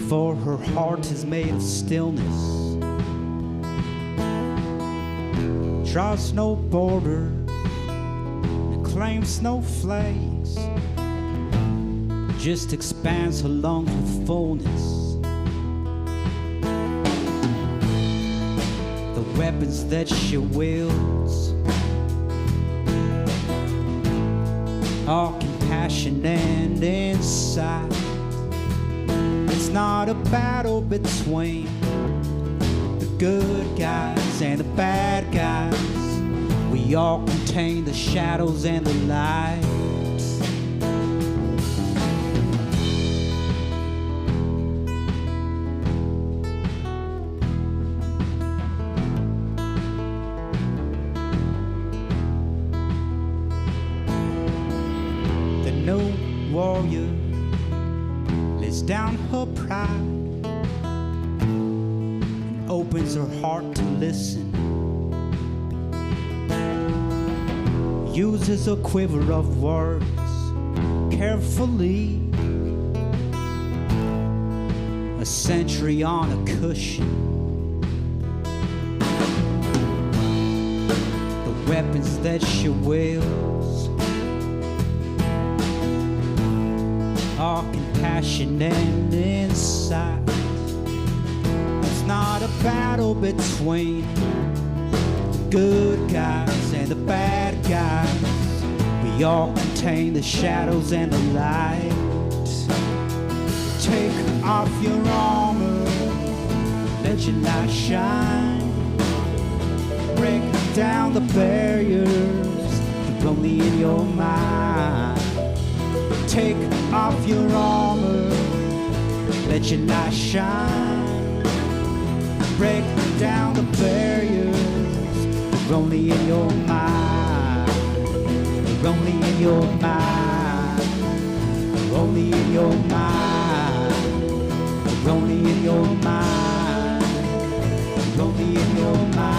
Speaker 1: for her heart is made of stillness. Draws no border and claims no flags, just expands her lungs with fullness. The weapons that she wields are compassion and insight. It's not a battle between the good guys and the bad guys. We all contain the shadows and the light. No warrior lays down her pride and opens her heart to listen. Uses a quiver of words carefully, a century on a cushion. The weapons that she wields are compassion and insight. It's not a battle between the good guys and the bad guys. We all contain the shadows and the light. Take off your armor, let your light shine. Break down the barriers that are only in your mind. Take off your armor, let your light shine. Break down the barriers that are only in your mind. They're only in your mind. They're only in your mind. They're only in your mind. They're only in your mind.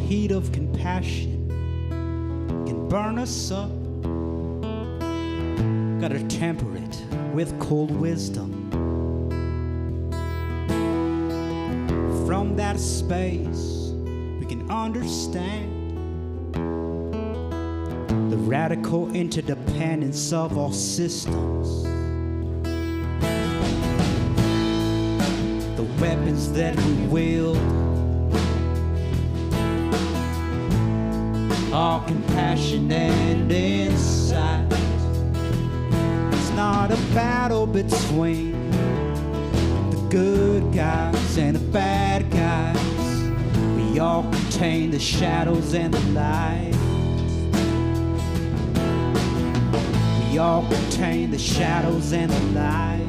Speaker 1: Heat of compassion can burn us up. Gotta temper it with cold wisdom. From that space, we can understand the radical interdependence of all systems. The weapons that we wield, all compassion and insight. It's not a battle between the good guys and the bad guys. We all contain the shadows and the light. We all contain the shadows and the light.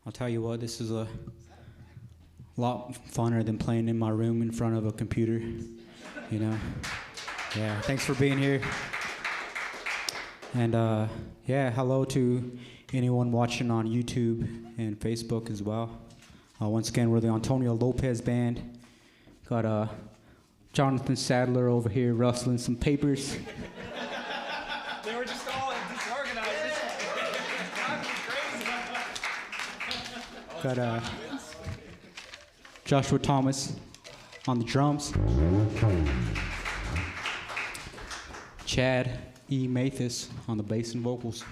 Speaker 1: I'll tell you what, this is a lot funner than playing in my room in front of a computer, you know. Yeah, thanks for being here. And yeah, hello to anyone watching on YouTube and Facebook as well. Once again, we're the Antonio Lopez band. Got Jonathan Sadler over here rustling some papers.
Speaker 3: They were just all disorganized.
Speaker 1: Got Joshua Thomas on the drums. Chad E. Mathis on the bass and vocals.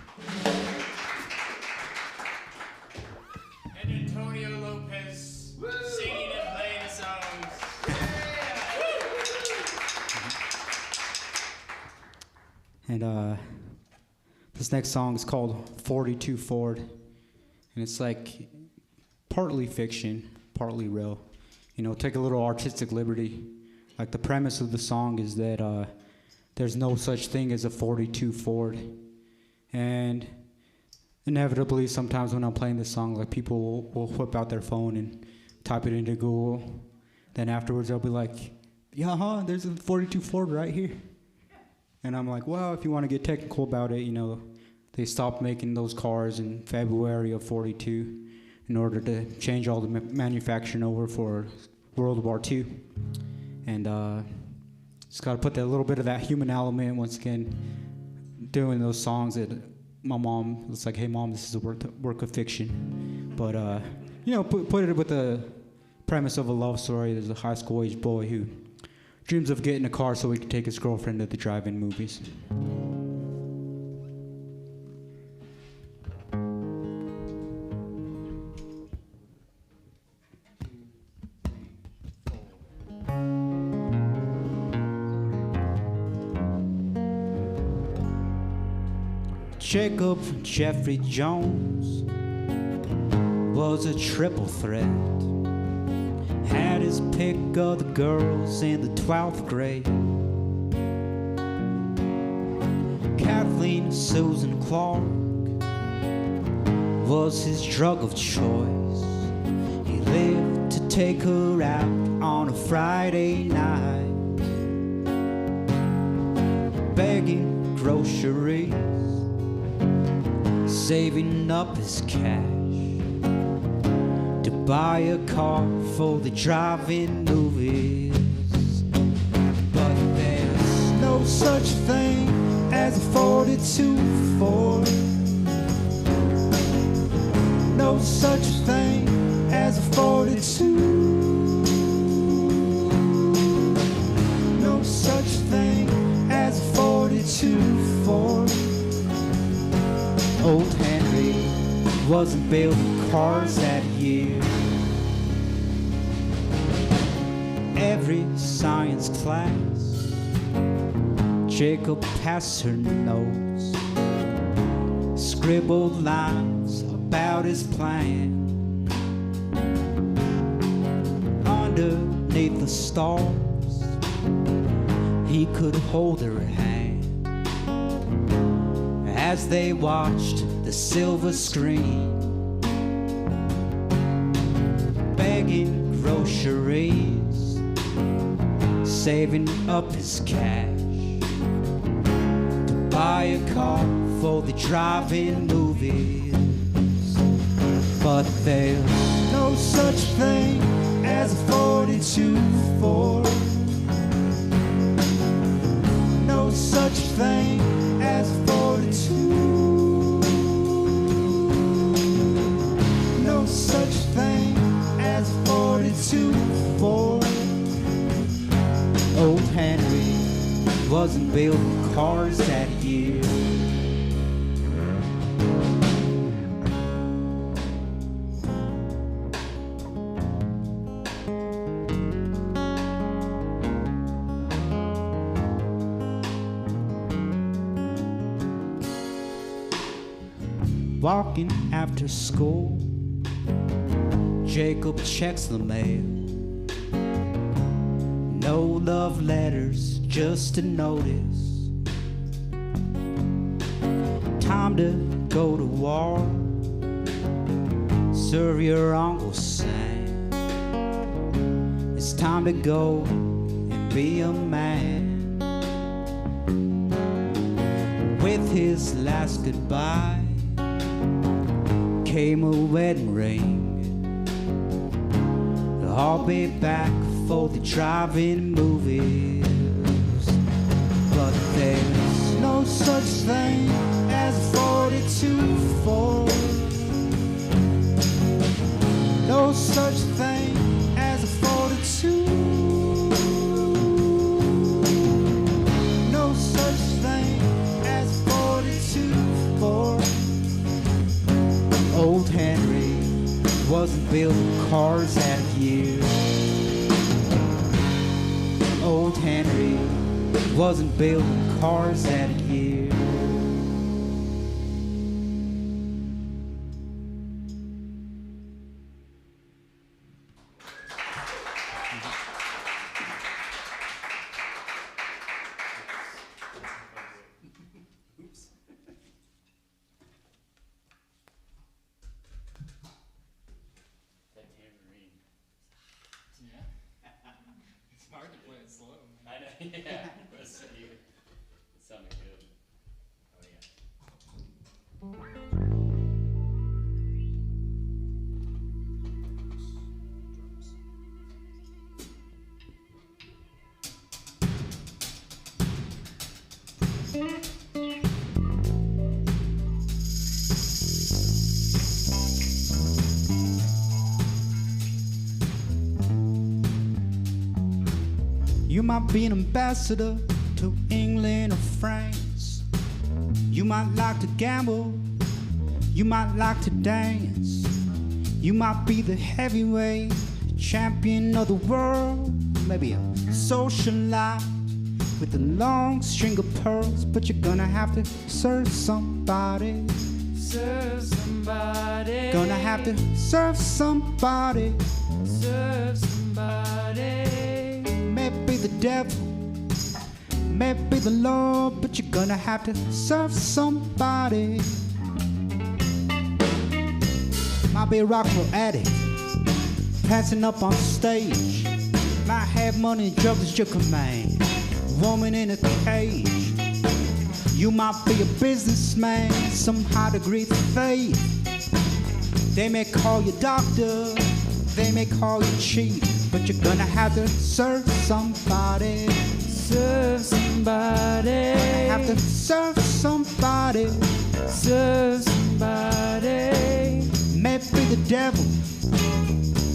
Speaker 2: And Antonio Lopez singing and playing the songs.
Speaker 1: And this next song is called 42 Ford. And it's like partly fiction, partly real. You know, take a little artistic liberty. Like the premise of the song is that there's no such thing as a 42 Ford. And inevitably, sometimes when I'm playing this song, like people will whip out their phone and type it into Google. Then afterwards, they'll be like, yeah, there's a 42 Ford right here. And I'm like, well, if you want to get technical about it, you know, they stopped making those cars in February of 42 in order to change all the manufacturing over for World War II. And just got to put that little bit of that human element once again, doing those songs that my mom was like, hey, Mom, this is a work of fiction. But, you know, put it with the premise of a love story. There's a high school age boy who dreams of getting a car so he can take his girlfriend to the drive-in movies. Jacob Jeffrey Jones was a triple threat. Had his pick of the girls in the 12th grade. Kathleen Susan Clark was his drug of choice. He lived to take her out on a Friday night, begging groceries, saving up his cash to buy a car for the drive-in movies. But there's no such thing as a 42 Ford. No such thing as a 42. No such thing as a 42 Ford. Old Henry wasn't building cars that year. Every science class, Jacob passed her notes, scribbled lines about his plan. Underneath the stars, he could hold her hand as they watched the silver screen, begging groceries, saving up his cash to buy a car for the drive-in movies. But there's no such thing as a 42 Ford. No such thing as a 42. No such thing as a 42 Ford. Old Henry wasn't building cars that year. Walking after school, Jacob checks the mail. No love letters, just a notice. Time to go to war, serve your Uncle Sam. It's time to go and be a man. With his last goodbye came a wedding ring. I'll be back for the drive-in movies. But there's no such thing as a 42 Ford. No such thing as a 42. No such thing as a 42 Ford. Old Henry wasn't building cars that year. Old Henry wasn't building cars that year.
Speaker 2: That tambourine.
Speaker 3: Yeah. It's hard to play it slow.
Speaker 2: I know, yeah. It sounded good. Oh, yeah.
Speaker 1: You might be an ambassador to England or France. You might like to gamble. You might like to dance. You might be the heavyweight champion of the world. Maybe a socialite with a long string of pearls, but you're gonna have to serve somebody.
Speaker 3: Serve somebody.
Speaker 1: Gonna have to serve somebody.
Speaker 3: Serve somebody.
Speaker 1: Maybe the devil, maybe the Lord, but you're gonna have to serve somebody. Might be a rock and roll addict, passing up on stage. Might have money and drugs at your command. Woman in a cage. You might be a businessman, some high degree of faith. They may call you doctor, they may call you chief, but you're gonna have to serve somebody.
Speaker 3: Serve somebody.
Speaker 1: Have to serve somebody.
Speaker 3: Serve somebody.
Speaker 1: Maybe the devil,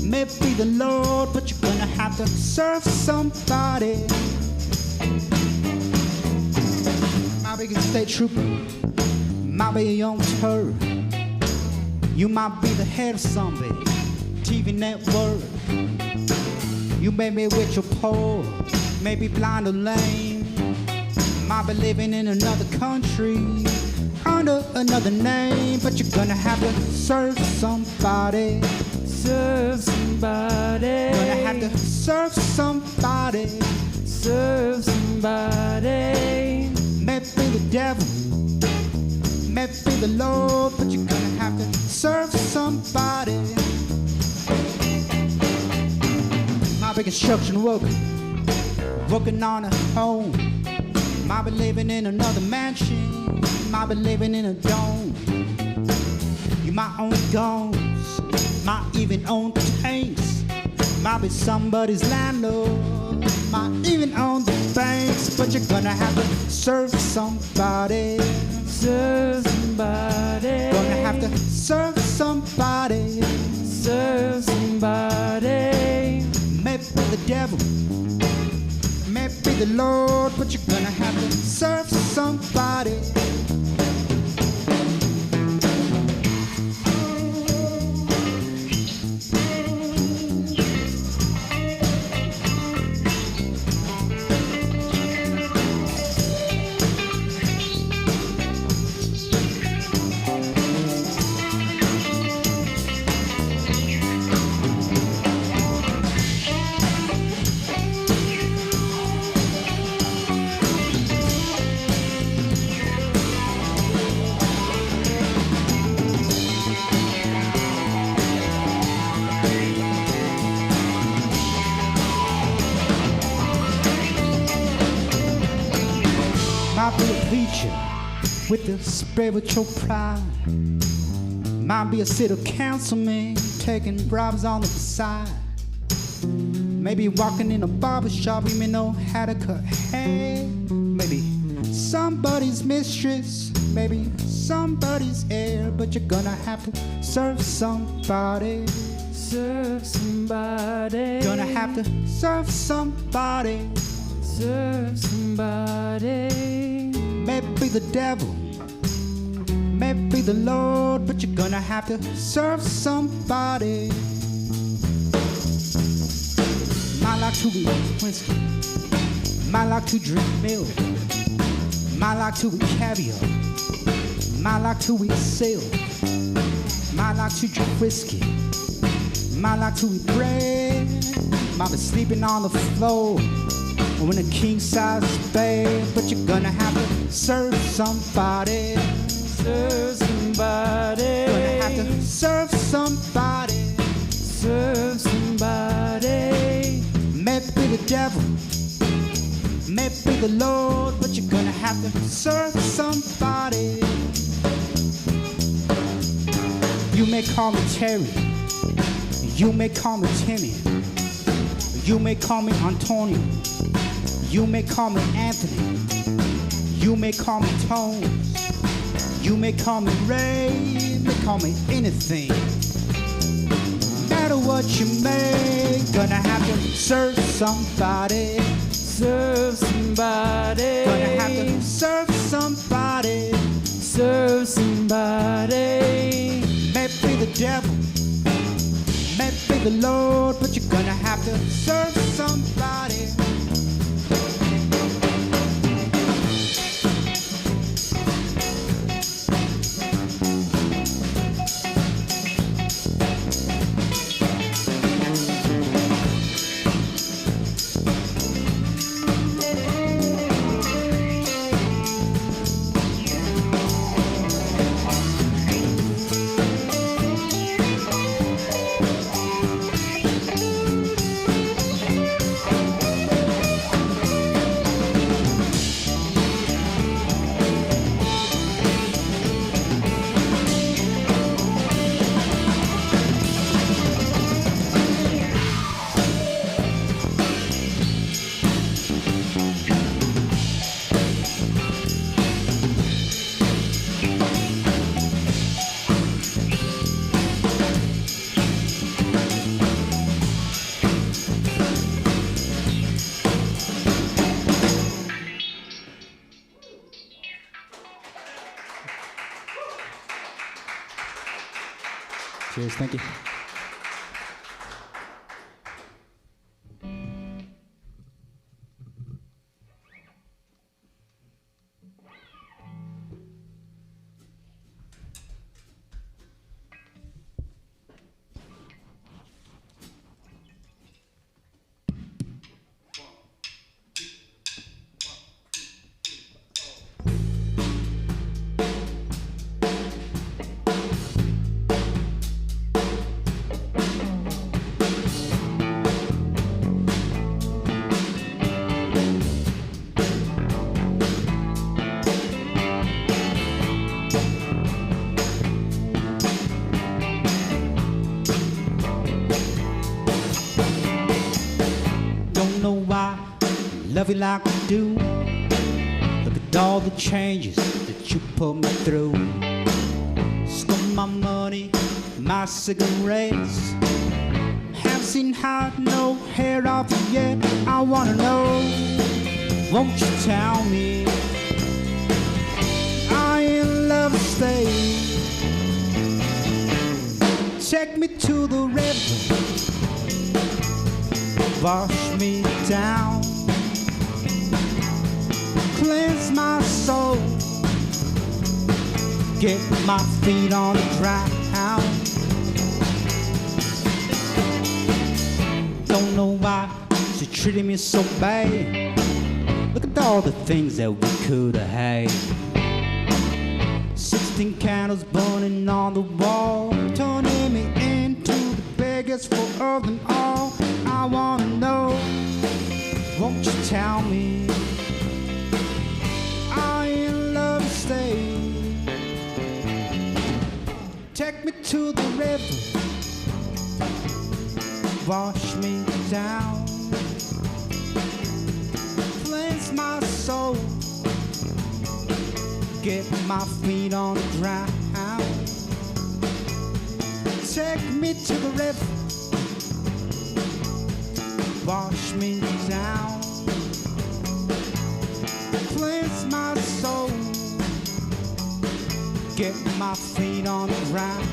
Speaker 1: maybe the Lord, but you're gonna have to serve somebody. Might be a state trooper, might be a young turd. You might be the head of some big TV network. You may be with your pole, maybe blind or lame. Might be living in another country under another name, but you're gonna have to serve somebody.
Speaker 3: Serve somebody.
Speaker 1: Gonna have to serve somebody.
Speaker 3: Serve somebody.
Speaker 1: Maybe the devil, maybe the Lord, but you're gonna have to serve somebody. Might be construction worker, working on a home. Might be living in another mansion. Might be living in a dome. You might own guns, might even own tanks. Might be somebody's landlord, might even own the banks, but you're gonna have to serve somebody.
Speaker 3: Serve somebody.
Speaker 1: Gonna have to serve somebody.
Speaker 3: Serve somebody.
Speaker 1: Maybe the devil, maybe the Lord, but you're gonna have to serve somebody. Might be a preacher with a spiritual pride. Might be a city councilman taking bribes on the side. Maybe walking in a barber shop, you may know how to cut hair. Maybe somebody's mistress, maybe somebody's heir, but you're gonna have to serve somebody.
Speaker 3: Serve somebody.
Speaker 1: Gonna have to serve somebody.
Speaker 3: Serve somebody.
Speaker 1: Maybe the devil, maybe the Lord, but you're gonna have to serve somebody. Might like to eat whiskey, might like to drink milk, might like to eat caviar, might like to eat silk, might like to drink whiskey, might like to eat bread, might be sleeping on the floor or in a king-size bed, but you're gonna have to serve somebody.
Speaker 3: Serve somebody.
Speaker 1: Gonna have to serve somebody.
Speaker 3: Serve somebody.
Speaker 1: Maybe the devil, maybe the Lord, but you're gonna have to serve somebody. You may call me Terry, you may call me Timmy, you may call me Antonio, you may call me Anthony, you may call me Tones, you may call me Ray, you may call me anything. No matter what you make, gonna have to serve somebody.
Speaker 3: Serve somebody.
Speaker 1: Gonna have to serve somebody.
Speaker 3: Serve somebody.
Speaker 1: Maybe the devil, maybe the Lord, but you're gonna have to serve somebody. Cheers. Thank you. Don't know why I love you like I do. Look at all the changes that you put me through. Stole my money, my cigarettes. Haven't seen hide no hair off you yet. I wanna know, won't you tell me? Are you in love to stay? Take me to the river, wash me down, cleanse my soul, get my feet on the ground. Don't know why she treated me so bad. Look at all the things that we could have had. 16 candles burning on the wall, turning me into the biggest fool of them all. I wanna know, won't you tell me? Are you in love to stay? Take me to the river, wash me down, cleanse my soul, get my feet on the ground. Take me to the river, wash me down, cleanse my soul, get my feet on the ground.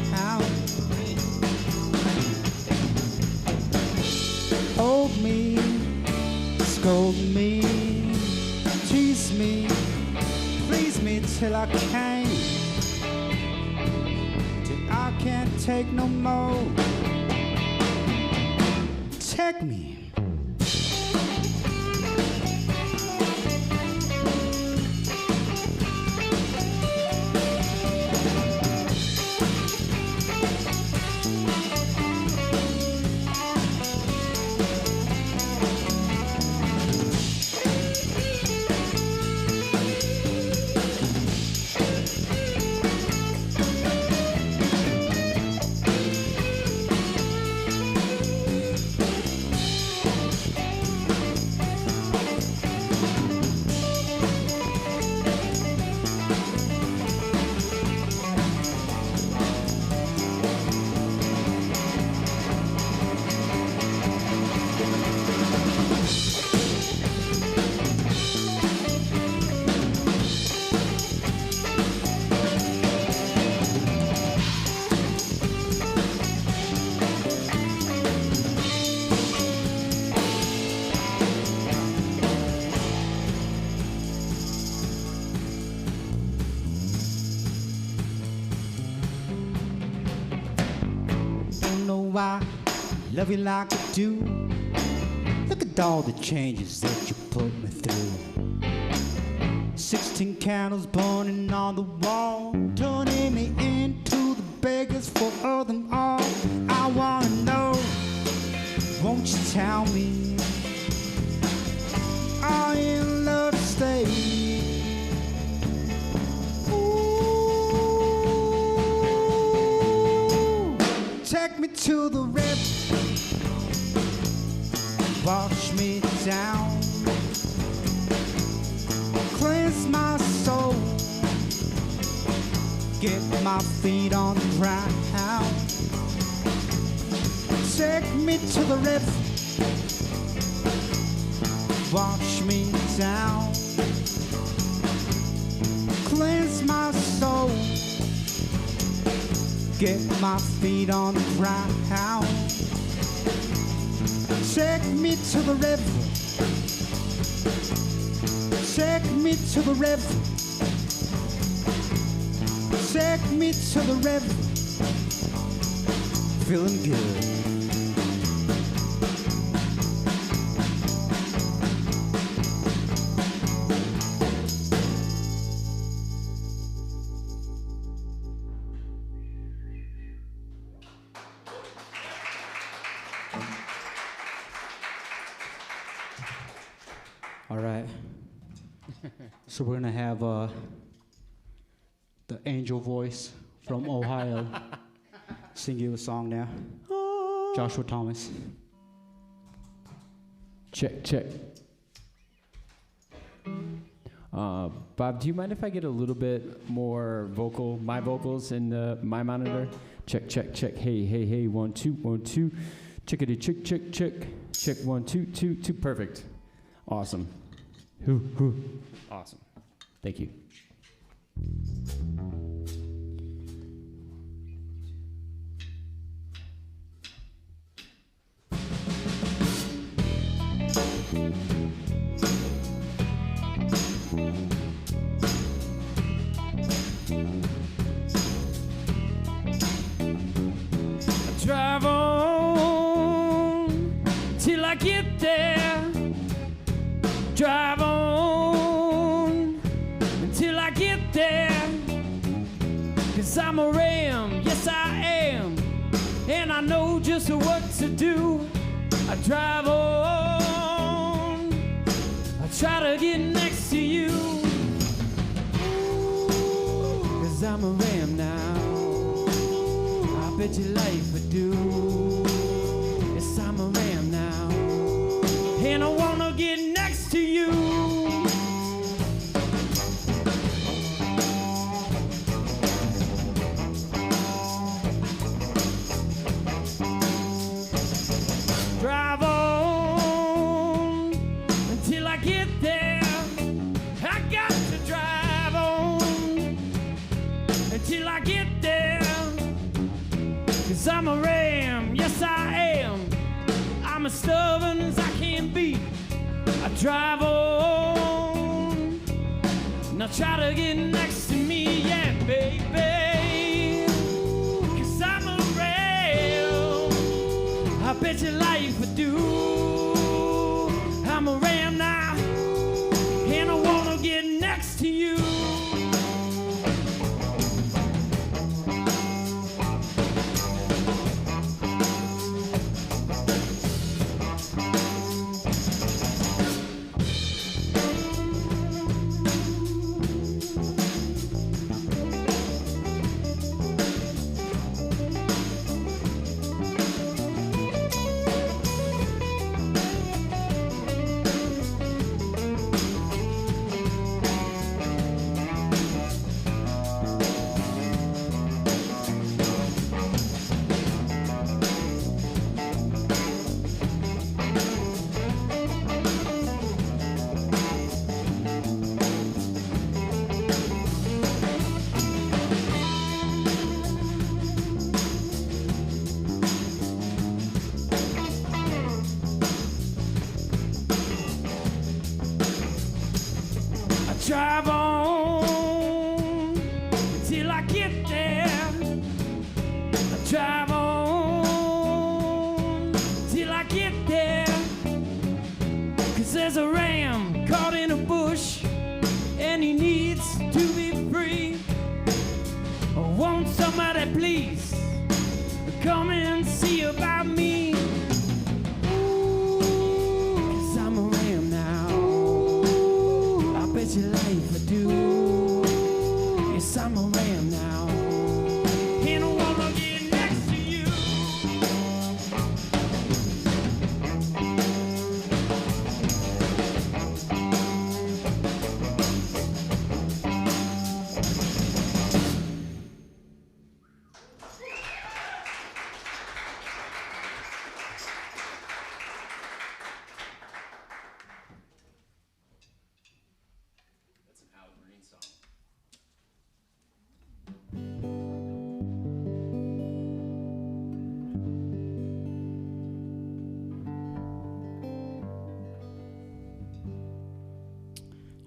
Speaker 1: Hold me, scold me, tease me, please me till I can't, till I can't take no more. Take me. Why I love you like I do. Look at all the changes that you put me through. 16 candles burning on the wall, turning me into the biggest fool of them all. I wanna know, won't you tell me? Are you in love to stay? Take me to the river, wash me down, cleanse my soul, get my feet on the ground. Take me to the river, wash me down, cleanse my soul, get my feet on the ground. Take me to the river. Take me to the river. Take me to the river. Feeling good. All right. So we're gonna have the angel voice from Ohio sing you a song now. Joshua Thomas.
Speaker 4: Check, check. Bob, do you mind if I get a little bit more my vocals in my monitor? Check, check, check. Hey, hey, hey. 1, 2, 1, 2. Chickadee, check, check, check. Check 1, 2, 2, 2. Perfect. Awesome. Hoo. Awesome. Thank you.
Speaker 5: Drive on till I get there. Drive on until I get there. 'Cause I'm a ram, yes I am, and I know just what to do. I drive on, I try to get next to you. 'Cause I'm a ram now, I bet your life would do. Yes, I'm a ram now, and I wanna get next to you. Drive on until I get there. I got to drive on until I get there. 'Cause I'm a ram, yes I am. I'm as stubborn as I can be. I drive on, now try to get next to me, yeah, baby. 'Cause I'm a ram, I bet your life would do. I'm a ram now, and I wanna get next to you. Drive on till I get there. I drive on till I get there. 'Cause there's a ram caught in a bush, and he needs to be free. Won't somebody please come and see about me? 'Cause I'm a ram now, I bet your life I do. Yes, I'm a ram now, and I wanna get next to you.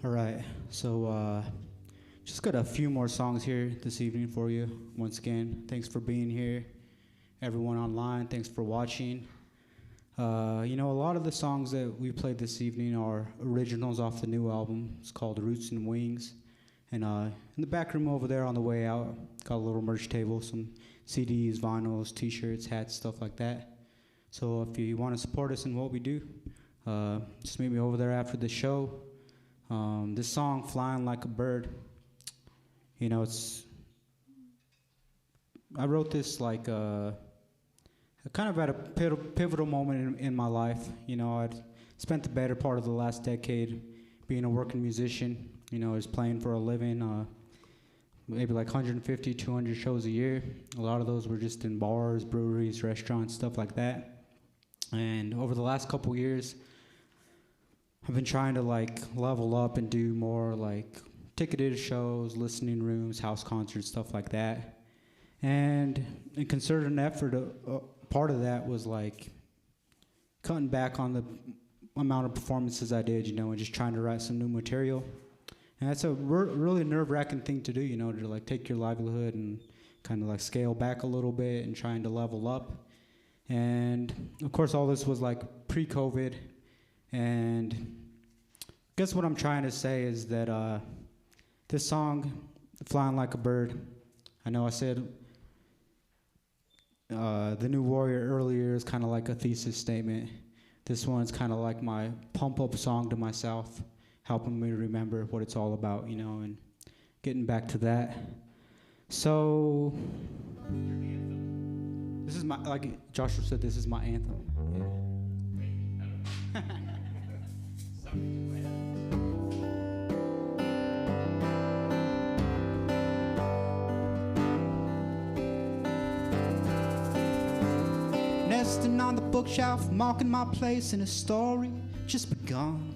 Speaker 1: All right, so just got a few more songs here this evening for you. Once again, thanks for being here. Everyone online, thanks for watching. You know, a lot of the songs that we played this evening are originals off the new album. It's called Roots and Wings. And in the back room over there on the way out, got a little merch table, some CDs, vinyls, t-shirts, hats, stuff like that. So if you want to support us in what we do, just meet me over there after the show. This song, Flying Like a Bird, you know, I wrote this like kind of at a pivotal moment in my life. You know, I'd spent the better part of the last decade being a working musician. You know, I was playing for a living, maybe like 150, 200 shows a year. A lot of those were just in bars, breweries, restaurants, stuff like that. And over the last couple years, I've been trying to like level up and do more like ticketed shows, listening rooms, house concerts, stuff like that. And in concerted effort, part of that was like cutting back on the amount of performances I did, you know, and just trying to write some new material. And that's a really nerve-wracking thing to do, you know, to like take your livelihood and kind of like scale back a little bit and trying to level up. And of course, all this was like pre-COVID. And I guess what I'm trying to say is that this song, Flying Like a Bird, I know I said The New Warrior earlier is kind of like a thesis statement. This one's kind of like my pump-up song to myself, helping me to remember what it's all about, you know, and getting back to that. So, this is my, like Joshua said, this is my anthem. Yeah. Nesting on the bookshelf, marking my place in a story just begun.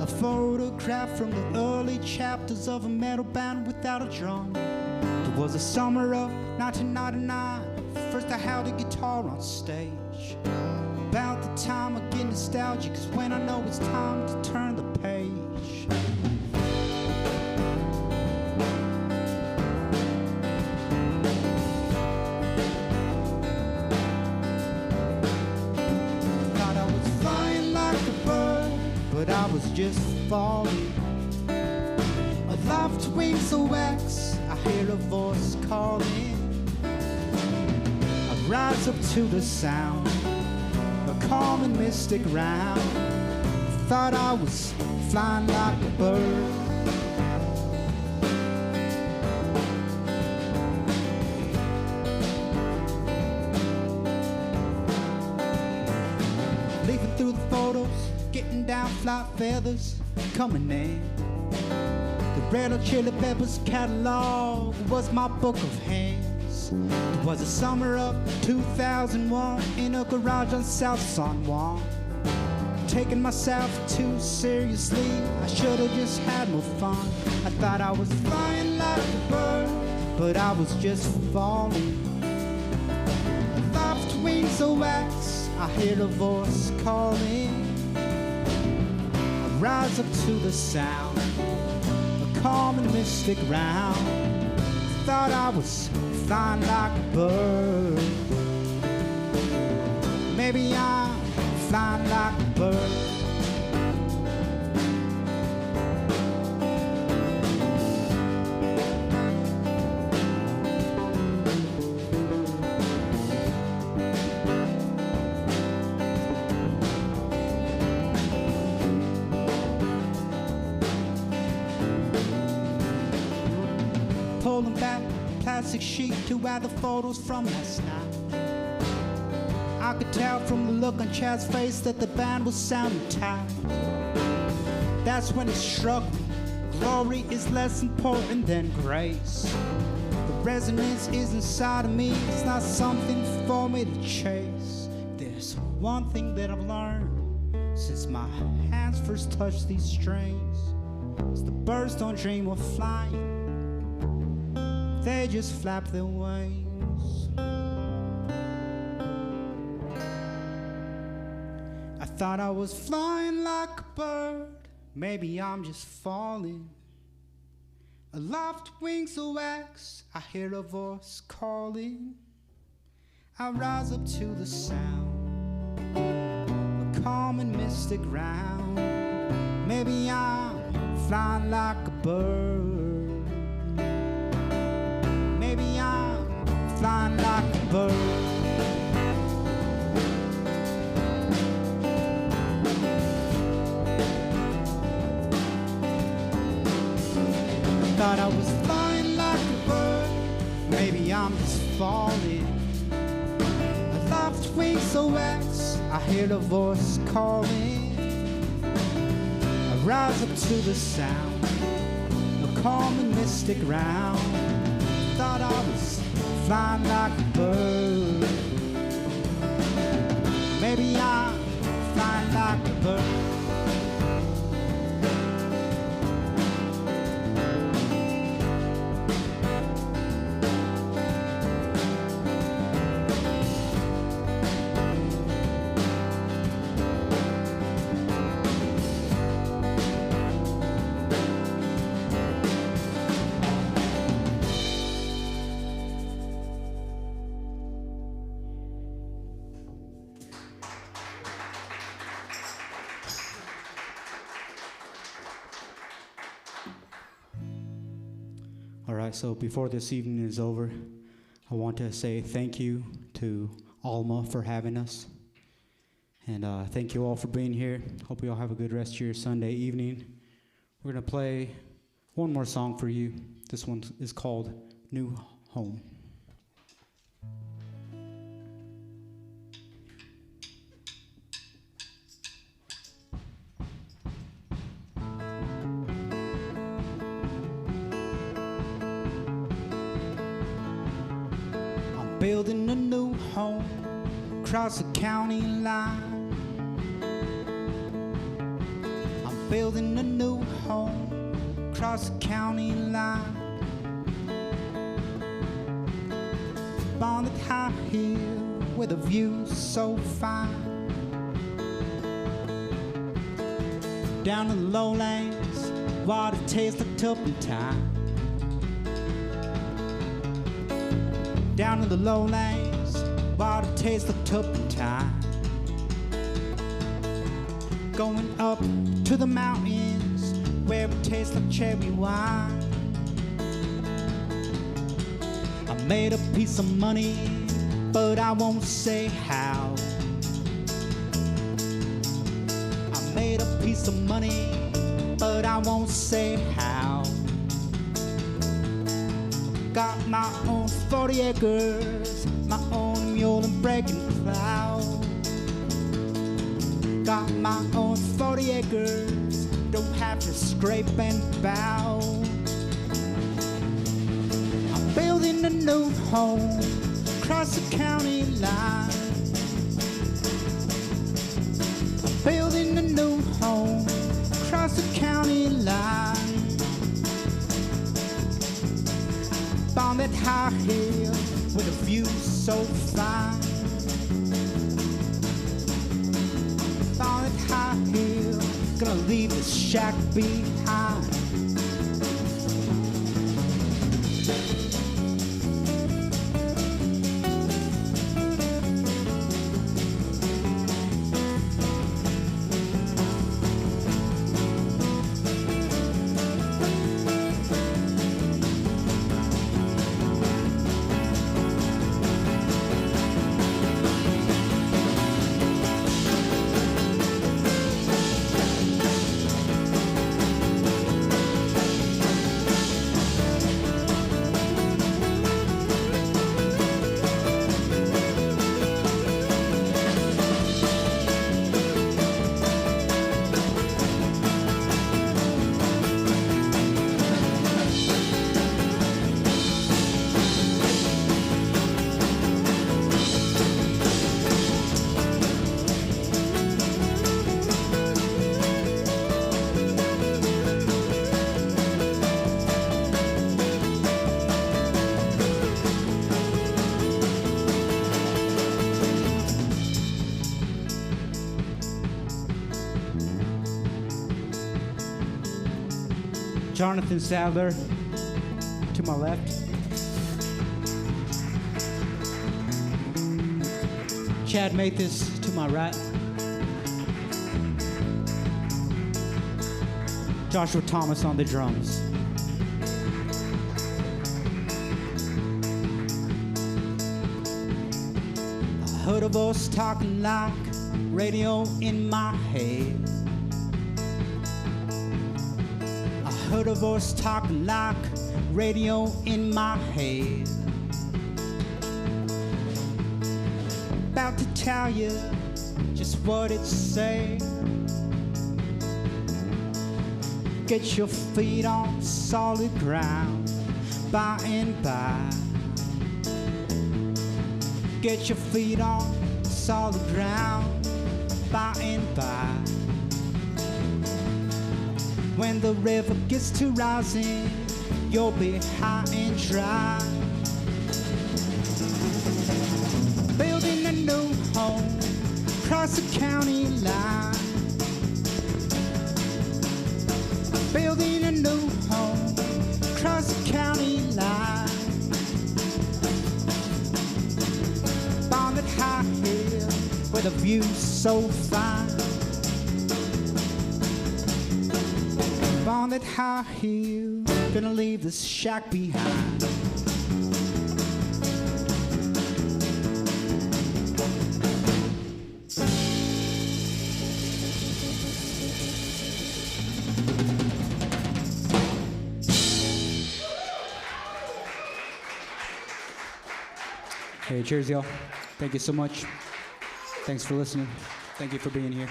Speaker 1: A photograph from the early chapters of a metal band without a drum. It was the summer of 1999. First I held a guitar on stage. About the time I get nostalgic is when I know it's time to turn the page. Thought I was flying like a bird, but I was just falling. I left wings of wax, I hear a voice calling. I rise up to the sound, a calm and mystic round. Thought I was flying like a bird. Leafing through the photos, getting down flight feathers, coming in. The Red Hot Chili Peppers catalog was my book of hands. It was the summer of 2001 in a garage on South San Juan. Taking myself too seriously, I should've just had more fun. I thought I was flying like a bird, but I was just falling. I left wings of wax, I hear a voice calling. I rise up to the sound, a calm and mystic round. Thought I was flying like a bird. Maybe I'm flying like a bird. Pulling back the plastic sheet to add the photos from last night. I could tell from the look on Chad's face that the band was sounding tired. That's when it struck me, glory is less important than grace. The resonance is inside of me, it's not something for me to chase. There's one thing that I've learned since my hands first touched these strings, is the birds don't dream of flying, they just flap their wings. I thought I was flying like a bird, maybe I'm just falling. Aloft wings of wax, I hear a voice calling. I rise up to the sound, a calm and mystic round. Maybe I'm flying like a bird. Maybe I'm flying like a bird. Thought I was flying like a bird. Maybe I'm just falling. Aloft wings so wax, I hear the voice calling. I rise up to the sound, a calm and mystic round. Thought I was flying like a bird. Maybe I'm flying like a bird. All right, so before this evening is over, I want to say thank you to ALMA for having us. And thank you all for being here. Hope you all have a good rest of your Sunday evening. We're going to play one more song for you. This one is called New Home. Building a new home across the county line. I'm building a new home across the county line. On that high hill with a view so fine. Down in the lowlands, water tastes like turpentine. Down in the lowlands, water tastes like turpentine. Going up to the mountains, where it tastes like cherry wine. I made a piece of money, but I won't say how. I made a piece of money, but I won't say how. Got my own 40 acres, my own mule and breaking plow. Got my own 40 acres, don't have to scrape and bow. I'm building a new home across the county line. I'm building a new home across the county line. On that high hill with a view so fine. On that high hill, gonna leave this shack behind. Jonathan Sadler to my left. Chad Mathis to my right. Joshua Thomas on the drums. I heard a voice talking like radio in my head. I heard a voice talking like radio in my head. About to tell you just what it said. Get your feet on solid ground by and by. Get your feet on solid ground by and by. When the river gets to rising, you'll be high and dry. Building a new home across the county line. Building a new home across the county line. On that high hill where the view's so fine. On that high hill, gonna leave this shack behind. Hey, cheers, y'all. Thank you so much. Thanks for listening. Thank you for being here.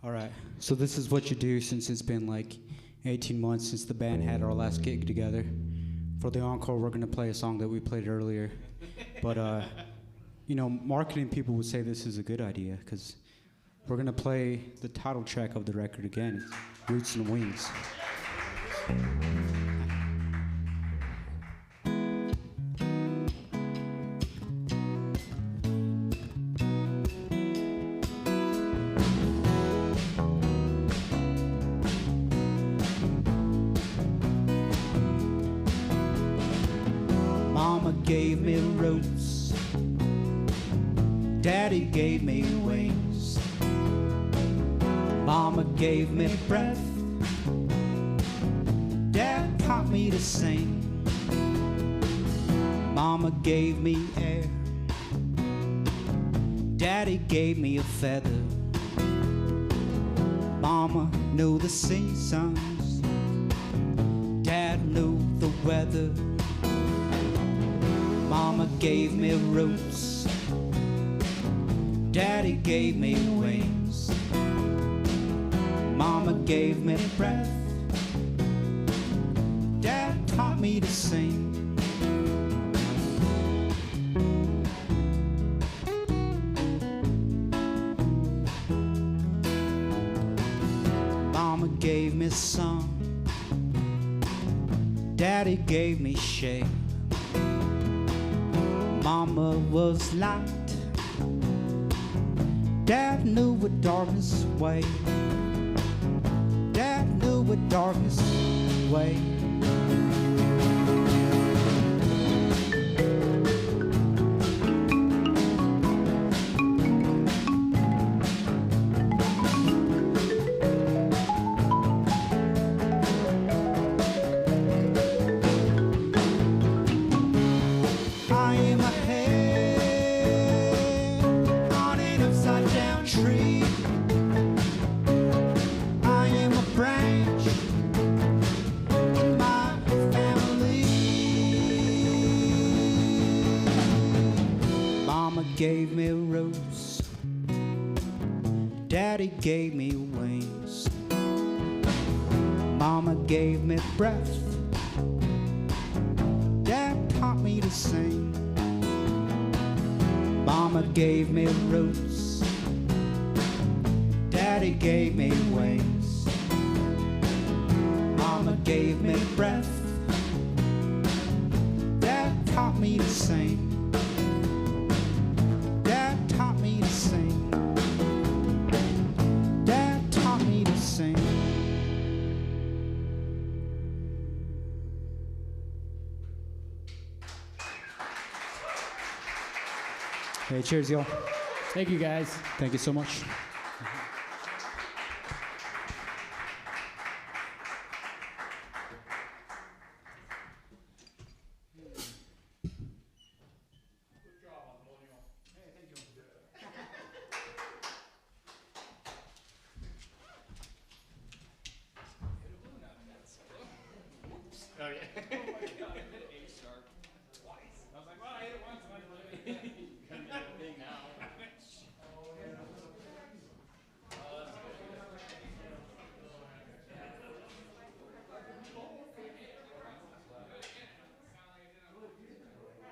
Speaker 1: All right, so this is what you do since it's been like 18 months since the band had our last gig together. For the encore, we're gonna play a song that we played earlier. But, you know, marketing people would say this is a good idea because we're gonna play the title track of the record again, it's Roots and Wings. Mama gave me roots, Daddy gave me wings. Mama gave me breath, Dad taught me to sing. Mama gave me air, Daddy gave me a feather. Mama knew the seasons, Dad knew the weather. Mama gave me roots, Daddy gave me wings. Mama gave me breath, Dad taught me to sing. Mama gave me sun, Daddy gave me shade. Mama was light, Dad knew what darkness way. Dad knew what darkness way. I am a head on an upside down tree. I am a branch in my family. Mama gave me a rose, Daddy gave me wings. Mama gave me breath, Dad taught me to sing. Mama gave me roots, Daddy gave me wings. Mama gave me breath, Dad taught me to sing. Dad taught me to sing. Dad taught me to sing. Hey, cheers, y'all.
Speaker 4: Thank you, guys.
Speaker 1: Thank you so much.